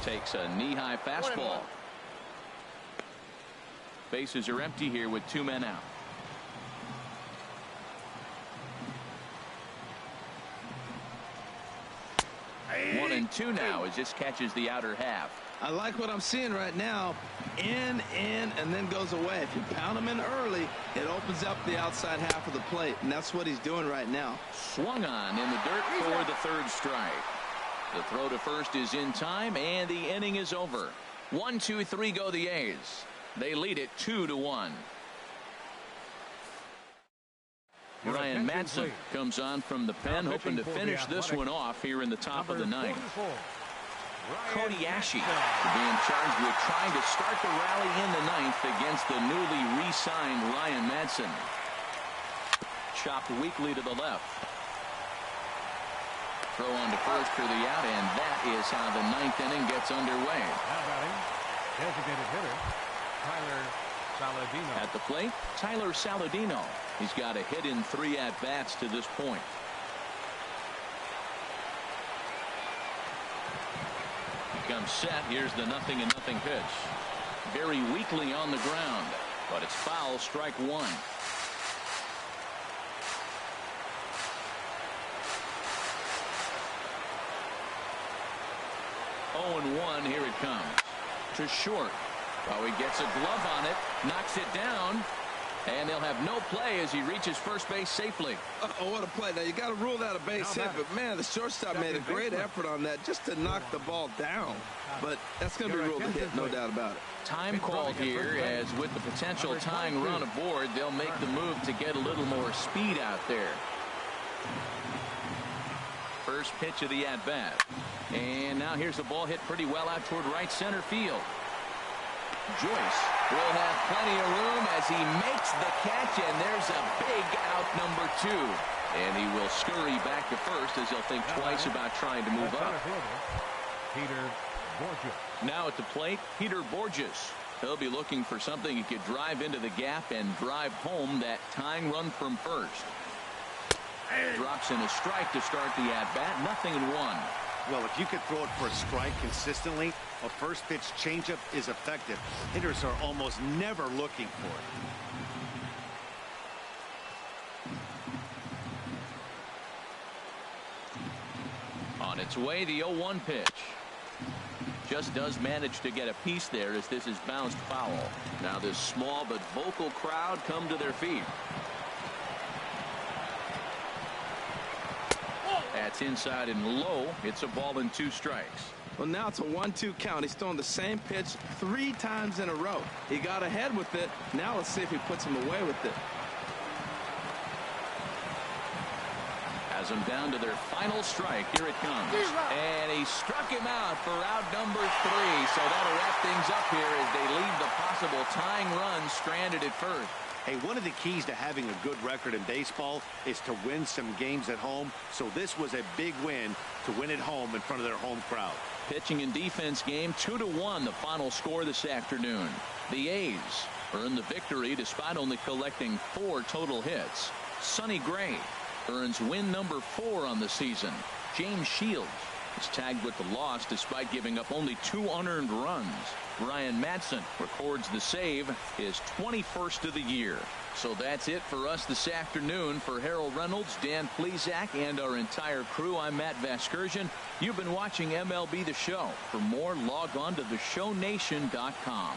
Takes a knee-high fastball. Bases are empty here with 2 men out. 1-2 now as this catches the outer half. I like what I'm seeing right now. In, and then goes away. If you pound him in early, it opens up the outside half of the plate, and that's what he's doing right now. Swung on in the dirt for the third strike. The throw to first is in time, and the inning is over. 1, 2, 3 go the A's. They lead it 2-1. Ryan Madson comes on from the pen, hoping to finish this one off here in the top of the ninth. Cody Ashe will be in charge with trying to start the rally in the ninth against the newly re-signed Ryan Madson. Chopped weakly to the left. Throw on to first for the out, and that is how the ninth inning gets underway. Now batting, designated hitter, Tyler Saladino. At the plate, Tyler Saladino. He's got a hit in 3 at-bats to this point. He comes set. Here's the 0-0 pitch. Very weakly on the ground, but it's foul, strike 1. 0-1, here it comes. To short. Oh, he gets a glove on it, knocks it down, and they'll have no play as he reaches first base safely. Oh, what a play. Now, you got to rule that a base hit, but, man, the shortstop made a great effort on that just to knock the ball down. But that's going to be ruled a hit, no doubt about it. Time called here, as with the potential tying run aboard, they'll make the move to get a little more speed out there. First pitch of the at-bat. And now here's a ball hit pretty well out toward right center field. Joyce will have plenty of room as he makes the catch, and there's a big out, number 2. And he will scurry back to first as he'll think twice about trying to move up. Peter Borges. Now at the plate, Peter Borges. He'll be looking for something he could drive into the gap and drive home that tying run from first. Drops in a strike to start the at-bat. 0-1. Well, if you could throw it for a strike consistently, a first pitch changeup is effective. Hitters are almost never looking for it. On its way, the 0-1 pitch. Just does manage to get a piece there as this is bounced foul. Now this small but vocal crowd come to their feet. That's inside and low. It's a ball and 2 strikes. Well, now it's a 1-2 count. He's throwing the same pitch 3 times in a row. He got ahead with it. Now let's see if he puts him away with it. Has them down to their final strike. Here it comes. And he struck him out for out number 3. So that'll wrap things up here as they leave the possible tying run stranded at first. Hey, one of the keys to having a good record in baseball is to win some games at home. So this was a big win to win at home in front of their home crowd. Pitching and defense game 2-1 the final score this afternoon. The A's earn the victory despite only collecting 4 total hits. Sonny Gray earns win number 4 on the season. James Shields is tagged with the loss despite giving up only 2 unearned runs. Brian Madsen records the save, his 21st of the year. So that's it for us this afternoon. For Harold Reynolds, Dan Plesac, and our entire crew, I'm Matt Vasgersian. You've been watching MLB The Show. For more, log on to theshownation.com.